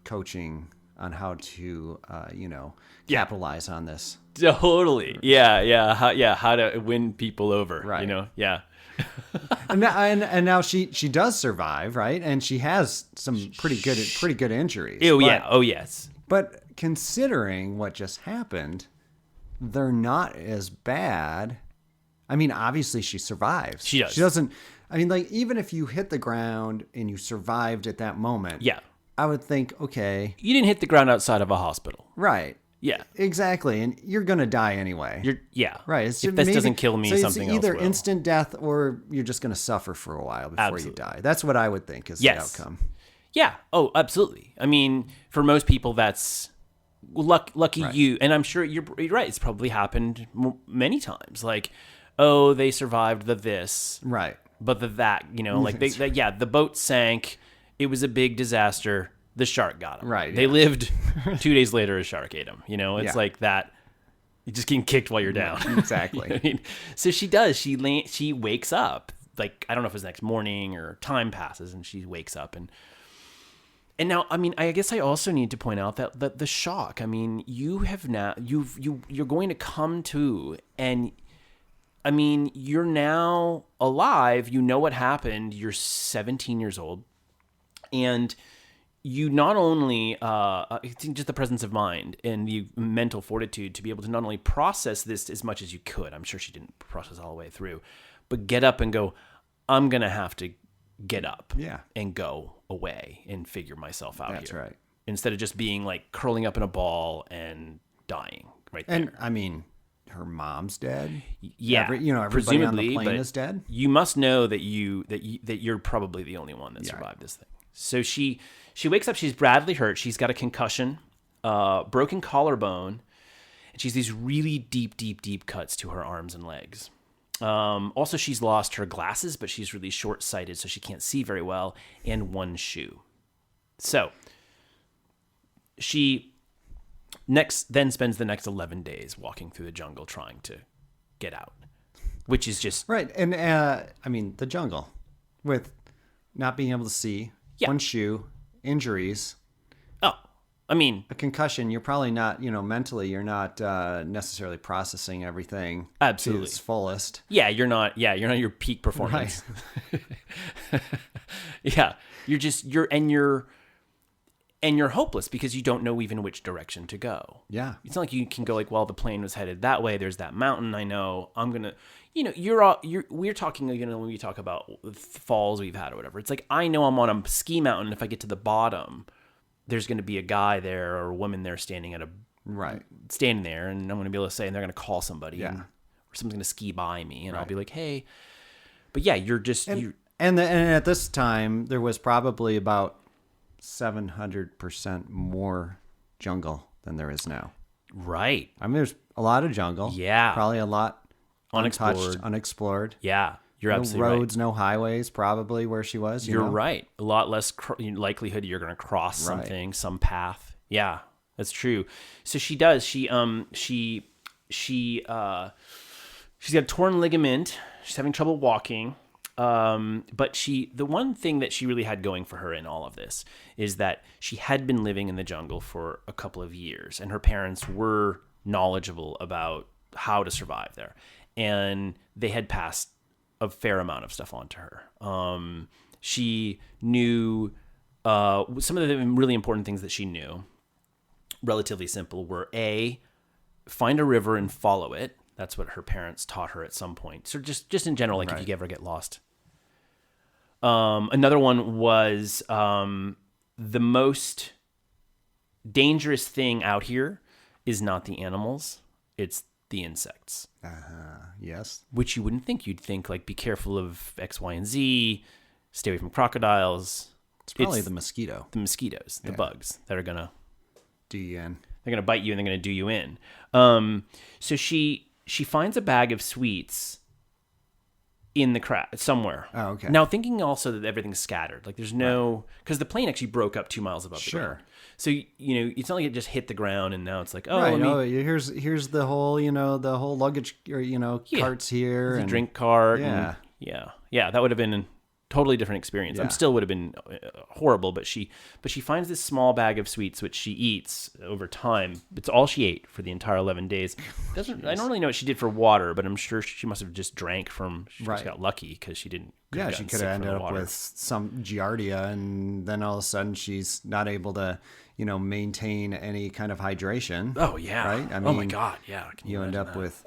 coaching on how to capitalize on this. Totally. Yeah. How to win people over? Right. You know. Yeah. and now she does survive, right? And she has some pretty good injuries. Oh yes. But considering what just happened, they're not as bad. I mean, obviously she survives. She does. She doesn't. I mean, like, even if you hit the ground and you survived at that moment, I would think, okay, you didn't hit the ground outside of a hospital, right? Yeah, exactly. And you're gonna die anyway. Right. If this doesn't kill me, something else will. Either instant death or you're just gonna suffer for a while before you die. That's what I would think is the outcome. Yeah. Oh, absolutely. I mean, for most people, that's lucky you. And I'm sure you're right. It's probably happened many times. Like, oh, they survived this. Right. But that, like the boat sank. It was a big disaster. The shark got them. Right. They lived 2 days later, a shark ate them. It's like that. You're just getting kicked while you're down. Exactly. I mean? So she does. She wakes up. Like, I don't know if it's the next morning or time passes and she wakes up and now, I mean, I guess I also need to point out that the shock. I mean, you're going to come to, and I mean, you're now alive. You know what happened. You're 17 years old, and you not only just the presence of mind and the mental fortitude to be able to not only process this as much as you could. I'm sure she didn't process all the way through, but get up and go, I'm gonna have to get up, and go. away and figure myself out That's here. right. Instead of just being like curling up in a ball and dying right there. And I mean, her mom's dead. Yeah, everybody on the presumably, plane but is dead. You must know that you're probably the only one that survived this thing. So she wakes up. She's badly hurt. She's got a concussion, broken collarbone, and she's these really deep cuts to her arms and legs. Also, she's lost her glasses, but she's really short-sighted, so she can't see very well, and one shoe. So she then spends the next 11 days walking through the jungle trying to get out, which is just... Right. And, I mean, the jungle with not being able to see, one shoe, injuries. Oh, I mean... A concussion, you're probably not, mentally, you're not necessarily processing everything absolutely to its fullest. Yeah, you're not your peak performance. Right. Yeah, you're hopeless because you don't know even which direction to go. Yeah. It's not like you can go like, well, the plane was headed that way. There's that mountain. I know I'm going to, we're talking, when we talk about falls we've had or whatever, it's like, I know I'm on a ski mountain. If I get to the bottom, there's going to be a guy there or a woman there standing there. And I'm going to be able to say, and they're going to call somebody or someone's going to ski by me and I'll be like, hey, but yeah, you're just, and at this time there was probably about 700% more jungle than there is now. Right. I mean, there's a lot of jungle. Yeah. Probably a lot unexplored. Unexplored. Yeah. You're no absolutely roads, no highways, probably where she was. You're right. A lot less likelihood you're going to cross something, some path. Yeah, that's true. So she does. She's got a torn ligament. She's having trouble walking. But the one thing that she really had going for her in all of this is that she had been living in the jungle for a couple of years, and her parents were knowledgeable about how to survive there, and they had passed a fair amount of stuff on to her. She knew some of the really important things that she knew, relatively simple, were A, find a river and follow it. That's what her parents taught her at some point. So just in general, like if you ever get lost. Another one was the most dangerous thing out here is not the animals, it's the insects. Yes. Which you wouldn't think. You'd think, like, be careful of X, Y, and Z, stay away from crocodiles. It's probably the mosquito. The mosquitoes, the bugs that are going to... do you in. They're going to bite you and they're going to do you in. So she finds a bag of sweets in the crowd somewhere. Oh, okay. Now, thinking also that everything's scattered. Like, there's no... Because the plane actually broke up 2 miles above the ground. So, it's not like it just hit the ground and now it's like, here's the whole, the whole luggage, or, carts here. And drink cart. Yeah. Yeah, that would have been a totally different experience. Yeah. Still would have been horrible, but she finds this small bag of sweets, which she eats over time. It's all she ate for the entire 11 days. I don't really know what she did for water, but I'm sure she must have just drank from, she just got lucky because she didn't. Yeah, she could have ended up with some giardia, and then all of a sudden she's not able to, maintain any kind of hydration. Oh, yeah. Right? I mean, oh, my God. Yeah. You end up with,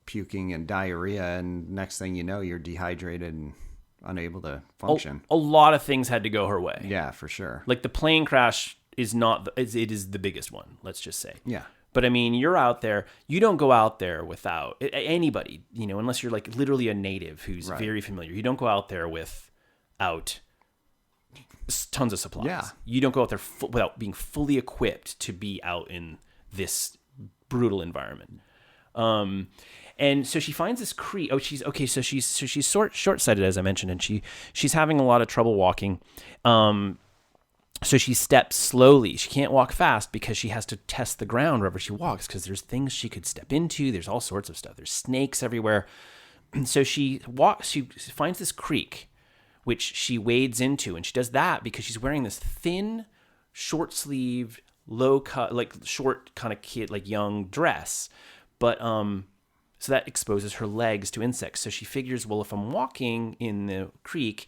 puking and diarrhea, and next thing you know, you're dehydrated and unable to function. A lot of things had to go her way. Yeah, for sure. Like the plane crash is not, it is the biggest one, let's just say. Yeah. But I mean, you're out there, you don't go out there without anybody, unless you're like literally a native who's very familiar. You don't go out there without tons of supplies. Yeah. You don't go out there without being fully equipped to be out in this brutal environment. And so she finds this creek. So she's short-sighted, as I mentioned, and she's having a lot of trouble walking. So she steps slowly. She can't walk fast because she has to test the ground wherever she walks, because there's things she could step into. There's all sorts of stuff. There's snakes everywhere. So she finds this creek, which she wades into, and she does that because she's wearing this thin, short-sleeved, low-cut, like short kind of kid, like young dress, but so that exposes her legs to insects. So she figures, well, if I'm walking in the creek,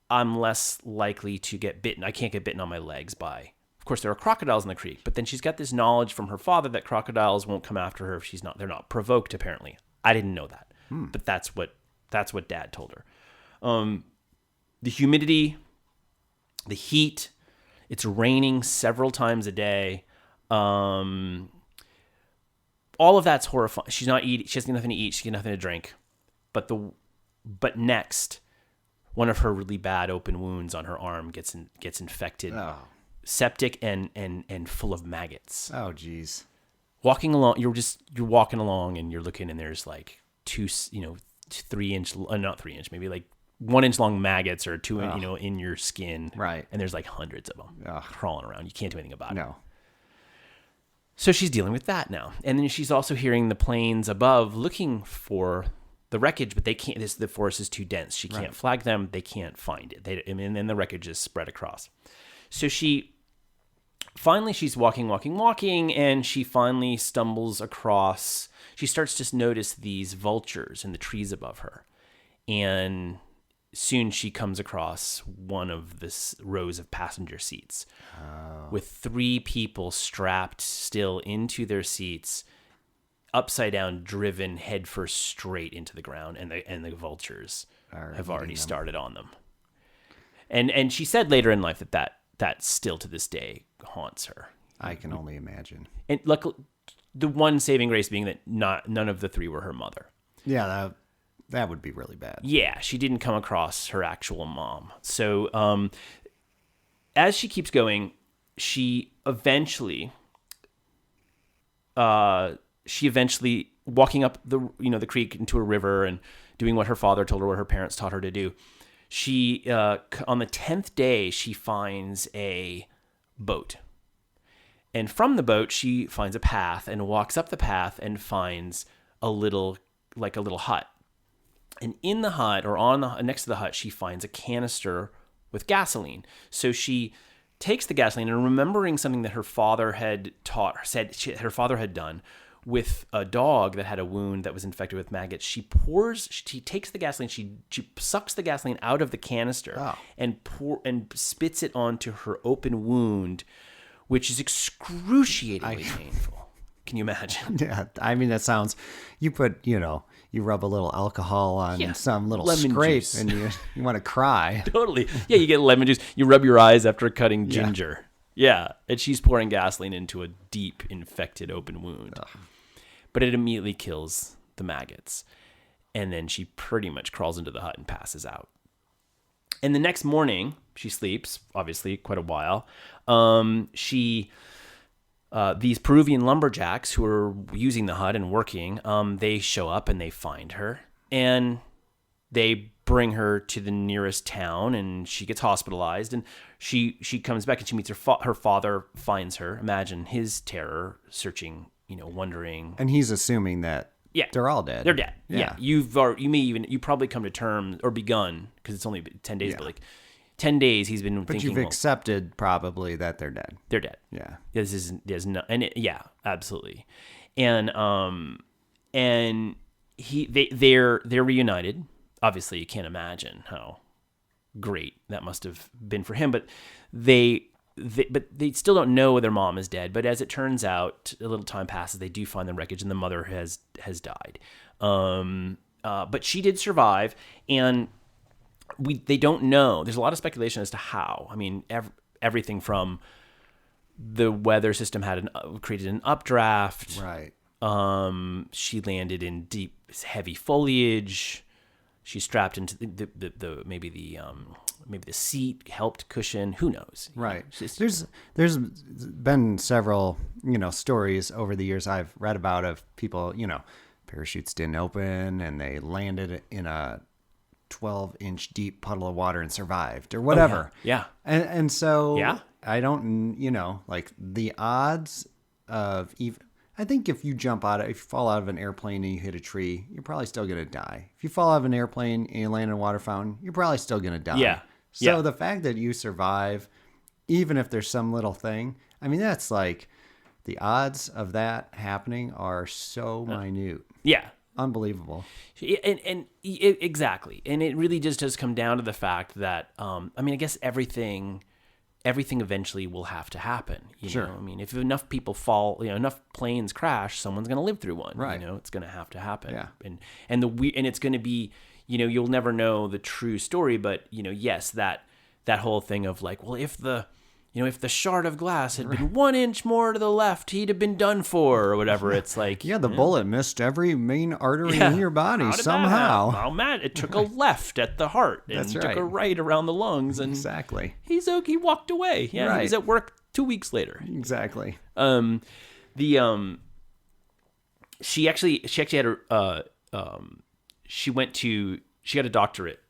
I'm less likely to get bitten. I can't get bitten on my legs by... Of course, there are crocodiles in the creek, but then she's got this knowledge from her father that crocodiles won't come after her if they're not provoked, apparently. I didn't know that, but that's what Dad told her. The humidity The heat, it's raining several times a day. All of that's horrifying. She's not eating. She has nothing to eat. She has nothing to drink. But next, one of her really bad open wounds on her arm gets infected, septic and full of maggots. Oh, geez. Walking along, you're walking along and you're looking, and there's like 3 inch, not 3 inch, maybe like 1 inch long maggots or 2 inch, in your skin. Right. And there's like hundreds of them crawling around. You can't do anything about it. No. So she's dealing with that now. And then she's also hearing the planes above looking for the wreckage, but they can't. The forest is too dense. She can't flag them. They can't find it. And then the wreckage is spread across. So she's walking, and she finally stumbles across. She starts to notice these vultures in the trees above her. And soon she comes across one of this rows of passenger seats with 3 people strapped still into their seats, upside down, driven headfirst straight into the ground, and the vultures have already started on them. And she said later in life that still to this day haunts her. I can only imagine. And luckily, the one saving grace being that none of the 3 were her mother. Yeah, that would be really bad. Yeah, she didn't come across her actual mom. So as she keeps going, she eventually walking up the creek into a river and doing what her father told her, what her parents taught her to do. She on the 10th day, she finds a boat. And from the boat, she finds a path and walks up the path and finds a little hut. And in the hut, or next to the hut, she finds a canister with gasoline. So she takes the gasoline, and remembering something that her father had her father had done with a dog that had a wound that was infected with maggots, she takes the gasoline, she sucks the gasoline out of the canister and spits it onto her open wound, which is excruciatingly painful. Can you imagine? Yeah, I mean, that sounds. You put, you rub a little alcohol on some little lemon scrape, juice. and you want to cry. Totally. Yeah, you get lemon juice. You rub your eyes after cutting ginger. Yeah, and she's pouring gasoline into a deep infected open wound. Ugh. But it immediately kills the maggots. And then she pretty much crawls into the hut and passes out. And the next morning, she sleeps, obviously, quite a while. These Peruvian lumberjacks who are using the hut and working, they show up and they find her. And they bring her to the nearest town, and she gets hospitalized. And she comes back and she meets her father, finds her. Imagine his terror, searching, wondering. And he's assuming that they're all dead. They're dead. Yeah. You probably come to terms or begun, because it's only been 10 days, but like 10 days he's been thinking. But you've accepted probably that they're dead. They're dead. Yeah. There's no, and absolutely. And they're reunited. Obviously, you can't imagine how great that must have been for him, but they still don't know their mom is dead. But as it turns out, a little time passes. They do find the wreckage, and the mother has died. But she did survive, and they don't know. There's a lot of speculation as to how. I mean, everything from the weather system created an updraft. Right. She landed in deep, heavy foliage. She's strapped into maybe the seat helped cushion. Who knows? Right. There's been several stories over the years I've read about of people parachutes didn't open and they landed in a 12-inch deep puddle of water and survived or whatever. Oh, yeah. And so I don't like the odds of even. I think if you if you fall out of an airplane and you hit a tree, you're probably still going to die. If you fall out of an airplane and you land in a water fountain, you're probably still going to die. Yeah. So the fact that you survive, even if there's some little thing, I mean, that's like the odds of that happening are so minute. Yeah. Unbelievable. And exactly. And it really just does come down to the fact that, I guess everything eventually will have to happen. Sure. I mean, if enough people fall, enough planes crash, someone's going to live through one. Right. It's going to have to happen. Yeah. And it's going to be, you'll never know the true story, but yes, that that whole thing of like, well, if the shard of glass had been 1 inch more to the left, he'd have been done for, or whatever. It's like, the bullet missed every main artery in your body somehow. Oh man, it took a left at the heart and took a right around the lungs, and exactly. He walked away. Yeah, he was at work 2 weeks later. Exactly. She actually had she got a doctorate,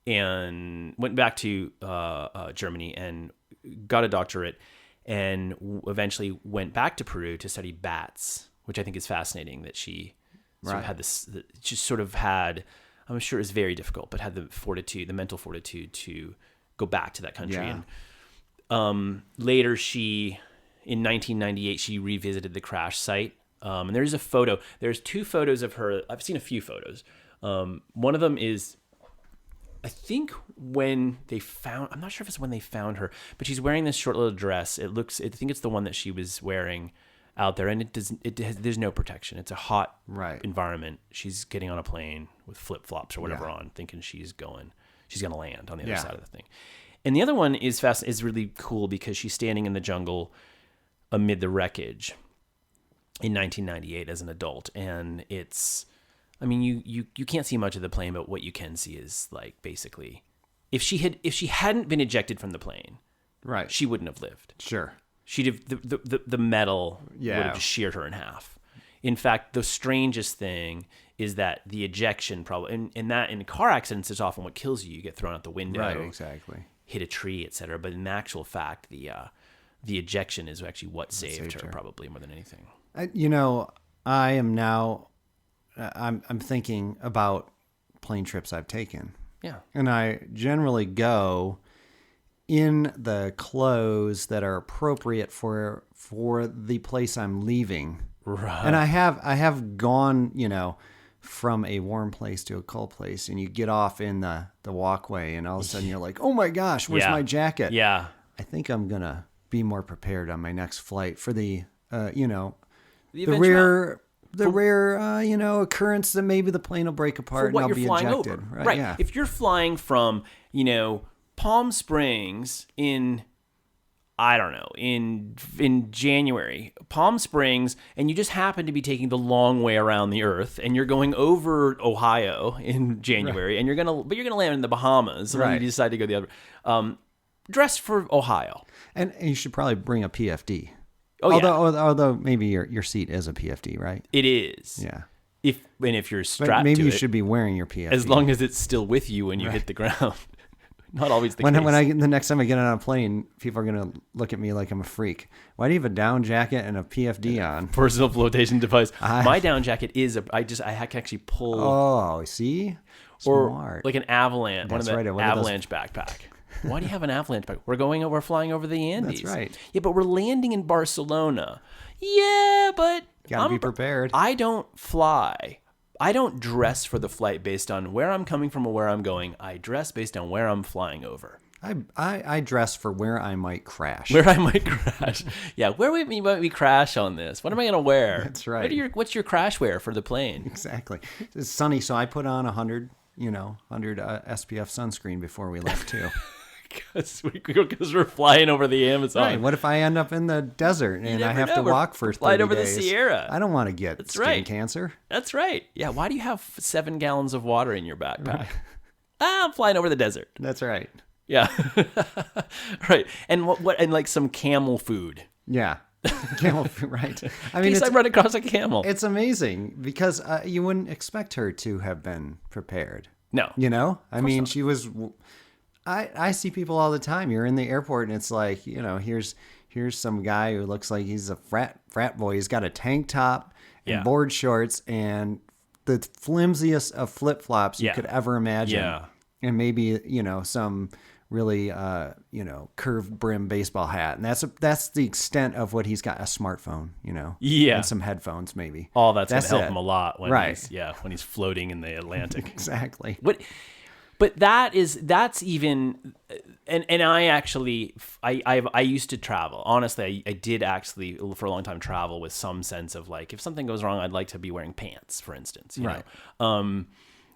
and went back to Germany and got a doctorate, and eventually went back to Peru to study bats, which I think is fascinating that she sort of had this. She sort of had, I'm sure it was very difficult, but had the mental fortitude to go back to that country. Yeah. And later, in 1998, she revisited the crash site. And there's two photos of her. I've seen a few photos. One of them is, I think I'm not sure if it's when they found her, but she's wearing this short little dress. I think it's the one that she was wearing out there, and there's no protection. It's a hot environment. She's getting on a plane with flip-flops or whatever on, thinking she's going to land on the other side of the thing. And the other one is really cool because she's standing in the jungle amid the wreckage in 1998 as an adult, and it's, I mean, you can't see much of the plane, but what you can see is like basically, if she hadn't been ejected from the plane, she wouldn't have lived. Sure, she'd have the metal would have just sheared her in half. In fact, the strangest thing is that the ejection probably in car accidents is often what kills you. You get thrown out the window, hit a tree, etc. But in actual fact, the ejection is actually what saved her probably more than anything. I am now. I'm thinking about plane trips I've taken. Yeah, and I generally go in the clothes that are appropriate for the place I'm leaving. Right. And I have gone, from a warm place to a cold place, and you get off in the walkway, and all of a sudden you're like, oh my gosh, where's my jacket? Yeah. I think I'm gonna be more prepared on my next flight for the rare occurrence that maybe the plane will break apart and I'll be ejected. Over. Right. Yeah. If you're flying from, Palm Springs in January, Palm Springs, and you just happen to be taking the long way around the earth, and you're going over Ohio in January, and you're gonna land in the Bahamas, and then you decide to go the other. Dress for Ohio, and you should probably bring a PFD. Although maybe your seat is a PFD, right? It is. Yeah. If you're strapped, maybe to you it, should be wearing your PFD as long as it's still with you when you hit the ground. Not always the case. When the next time I get on a plane, people are gonna look at me like I'm a freak. Why do you have a down jacket and a PFD on? Personal flotation device. My down jacket is I can actually pull. Oh, see, smart. Or like an avalanche. One of the avalanche backpack. Why do you have an avalanche backpack? We're flying over the Andes. That's right. Yeah, but we're landing in Barcelona. Yeah, but gotta be prepared. I don't fly. I don't dress for the flight based on where I'm coming from or where I'm going. I dress based on where I'm flying over. I dress for where I might crash. Where I might crash. Yeah, where might we crash on this? What am I going to wear? That's right. What's your crash wear for the plane? Exactly. It's sunny, so I put on 100 SPF sunscreen before we left too. Because we're flying over the Amazon. Right. What if I end up in the desert and I have to walk for 30 days? Flying over the Sierra. I don't want to get skin cancer. That's right. Yeah. Why do you have 7 gallons of water in your backpack? Right. I'm flying over the desert. That's right. Yeah. Right. And and like some camel food. Yeah. Camel food, right. I mean, I run across a camel. It's amazing because you wouldn't expect her to have been prepared. No. I mean, she was... I see people all the time. You're in the airport and it's like, here's some guy who looks like he's a frat boy. He's got a tank top and board shorts and the flimsiest of flip-flops you could ever imagine. Yeah. And maybe, some really, curved brim baseball hat. And that's the extent of what he's got. A smartphone, Yeah. And some headphones maybe. Oh, that's going to help him a lot when he's floating in the Atlantic. Exactly. But that's even, and I actually, I used to travel. Honestly, I did actually for a long time travel with some sense of like, if something goes wrong, I'd like to be wearing pants, for instance. You know?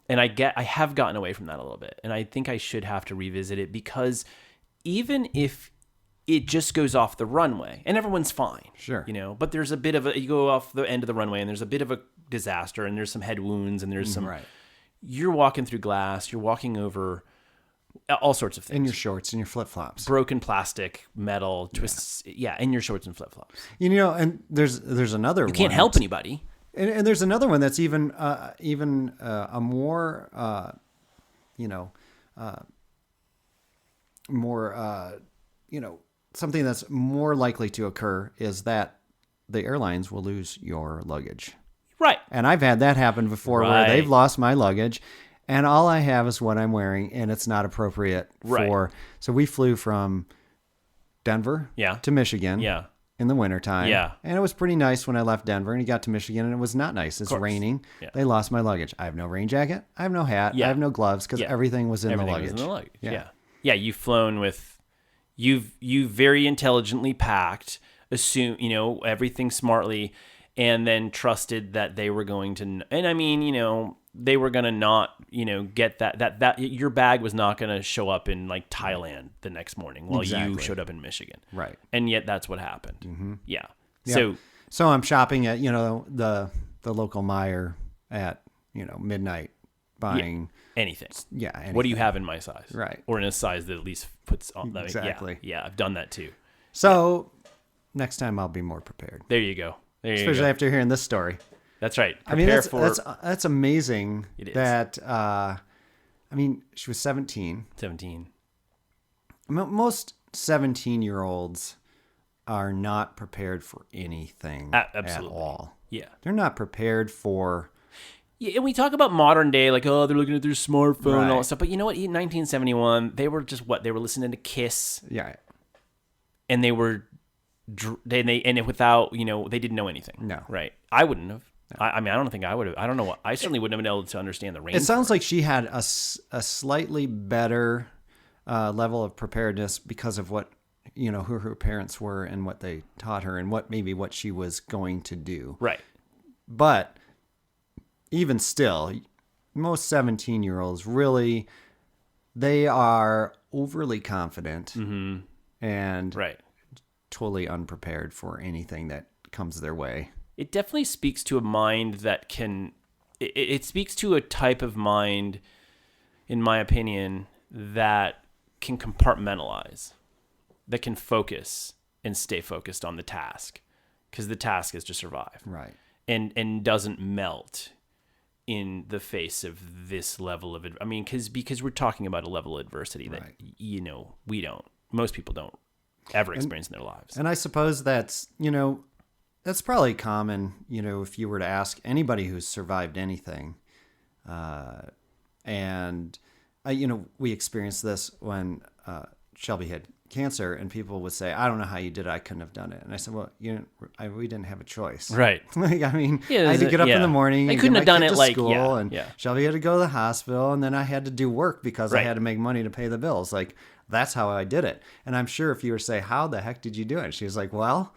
And I have gotten away from that a little bit. And I think I should have to revisit it, because even if it just goes off the runway and everyone's fine, Sure. but there's a bit of you go off the end of the runway and there's a bit of a disaster and there's some head wounds and there's some, you're walking through glass, you're walking over all sorts of things. In your shorts and your flip-flops. Broken plastic, metal, twists. Yeah, in your shorts and flip-flops. And there's another one. You can't help anybody. And there's another one that's even a more, something that's more likely to occur is that the airlines will lose your luggage. Right. And I've had that happen before where they've lost my luggage and all I have is what I'm wearing and it's not appropriate for. So we flew from Denver to Michigan in the wintertime. Yeah. And it was pretty nice when I left Denver and got to Michigan and it was not nice. It's raining. Yeah. They lost my luggage. I have no rain jacket. I have no hat. I have no gloves because everything was in the luggage. Yeah. You've flown with, you've very intelligently packed, assume, everything smartly, and then trusted that they were going to, and I mean, they were going to not, get that your bag was not going to show up in like Thailand the next morning while you showed up in Michigan. Right. And yet that's what happened. Mm-hmm. Yeah. So I'm shopping at, the local Meijer at, midnight buying anything. Yeah. Anything. What do you have in my size? Right. Or in a size that at least puts on. Exactly. Yeah. I've done that too. So next time I'll be more prepared. There you go. Especially after hearing this story. That's right. That's amazing. It is. That, she was 17. 17. Most 17-year-olds are not prepared for anything at all. Yeah. They're not prepared for... Yeah, and we talk about modern day, like, they're looking at their smartphone and all that stuff. But you know what? In 1971, they were just what? They were listening to Kiss. Yeah. And they were... they didn't know anything. No. Right. I wouldn't have. No. I don't think I would have. I don't know what. I certainly wouldn't have been able to understand the range. It sounds like she had a slightly better level of preparedness because of what, who her parents were and what they taught her and what she was going to do. Right. But even still, most 17-year-olds really, they are overly confident and totally unprepared for anything that comes their way. It definitely speaks to a mind that can... It speaks to a type of mind, in my opinion, that can compartmentalize, that can focus and stay focused on the task, because the task is to survive. Right. And doesn't melt in the face of this level of... because we're talking about a level of adversity that, we don't. Most people don't ever experience in their lives. And I suppose that's, that's probably common, if you were to ask anybody who's survived anything. We experienced this when Shelby had cancer and people would say, I don't know how you did it. I couldn't have done it. And I said, well, we didn't have a choice. Right. I had to get up in the morning. I couldn't have done it school, Shelby had to go to the hospital and then I had to do work because I had to make money to pay the bills. That's how I did it. And I'm sure if you were to say, how the heck did you do it? She was like, well,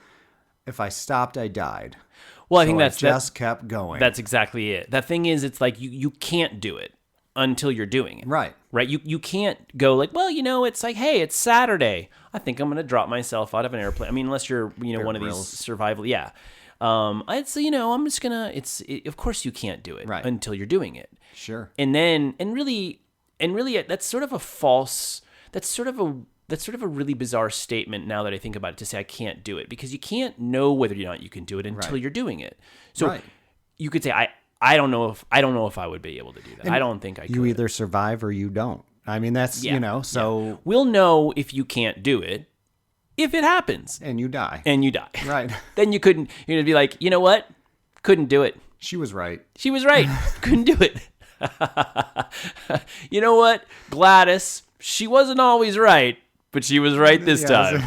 if I stopped, I died. Well, I think that's just kept going. That's exactly it. The thing is, it's like you can't do it until you're doing it. Right. Right. You can't go like, well, it's like, hey, it's Saturday. I think I'm going to drop myself out of an airplane. Unless you're, one of these survival. Yeah. I'm just going to, of course you can't do it until you're doing it. Sure. And really, that's sort of a false, that's sort of a really bizarre statement now that I think about it, to say I can't do it, because you can't know whether or not you can do it until you're doing it. So you could say, I don't know if I would be able to do that. And I don't think I could. You either survive or you don't. That's, so... Yeah. We'll know if you can't do it if it happens. And you die. Right. Then you're going to be like, you know what? Couldn't do it. She was right. Couldn't do it. You know what? Gladys, she wasn't always right, but she was right this time.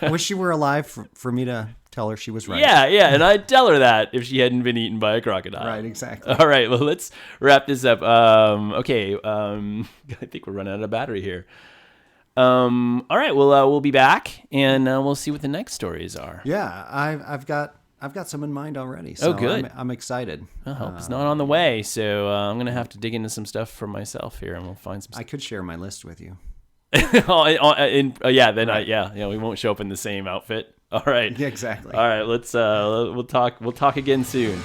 I wish she were alive for me to tell her she was right. Yeah, and I'd tell her that if she hadn't been eaten by a crocodile. Right, exactly. All right, well, let's wrap this up. Okay, I think we're running out of battery here. All right, we'll be back, and we'll see what the next stories are. Yeah, I've got I've got some in mind already. So good. I'm excited. Help is not on the way, so I'm gonna have to dig into some stuff for myself here, and we'll find some. I could share my list with you. We won't show up in the same outfit. All right. Yeah, exactly. All right. Let's we'll talk again soon.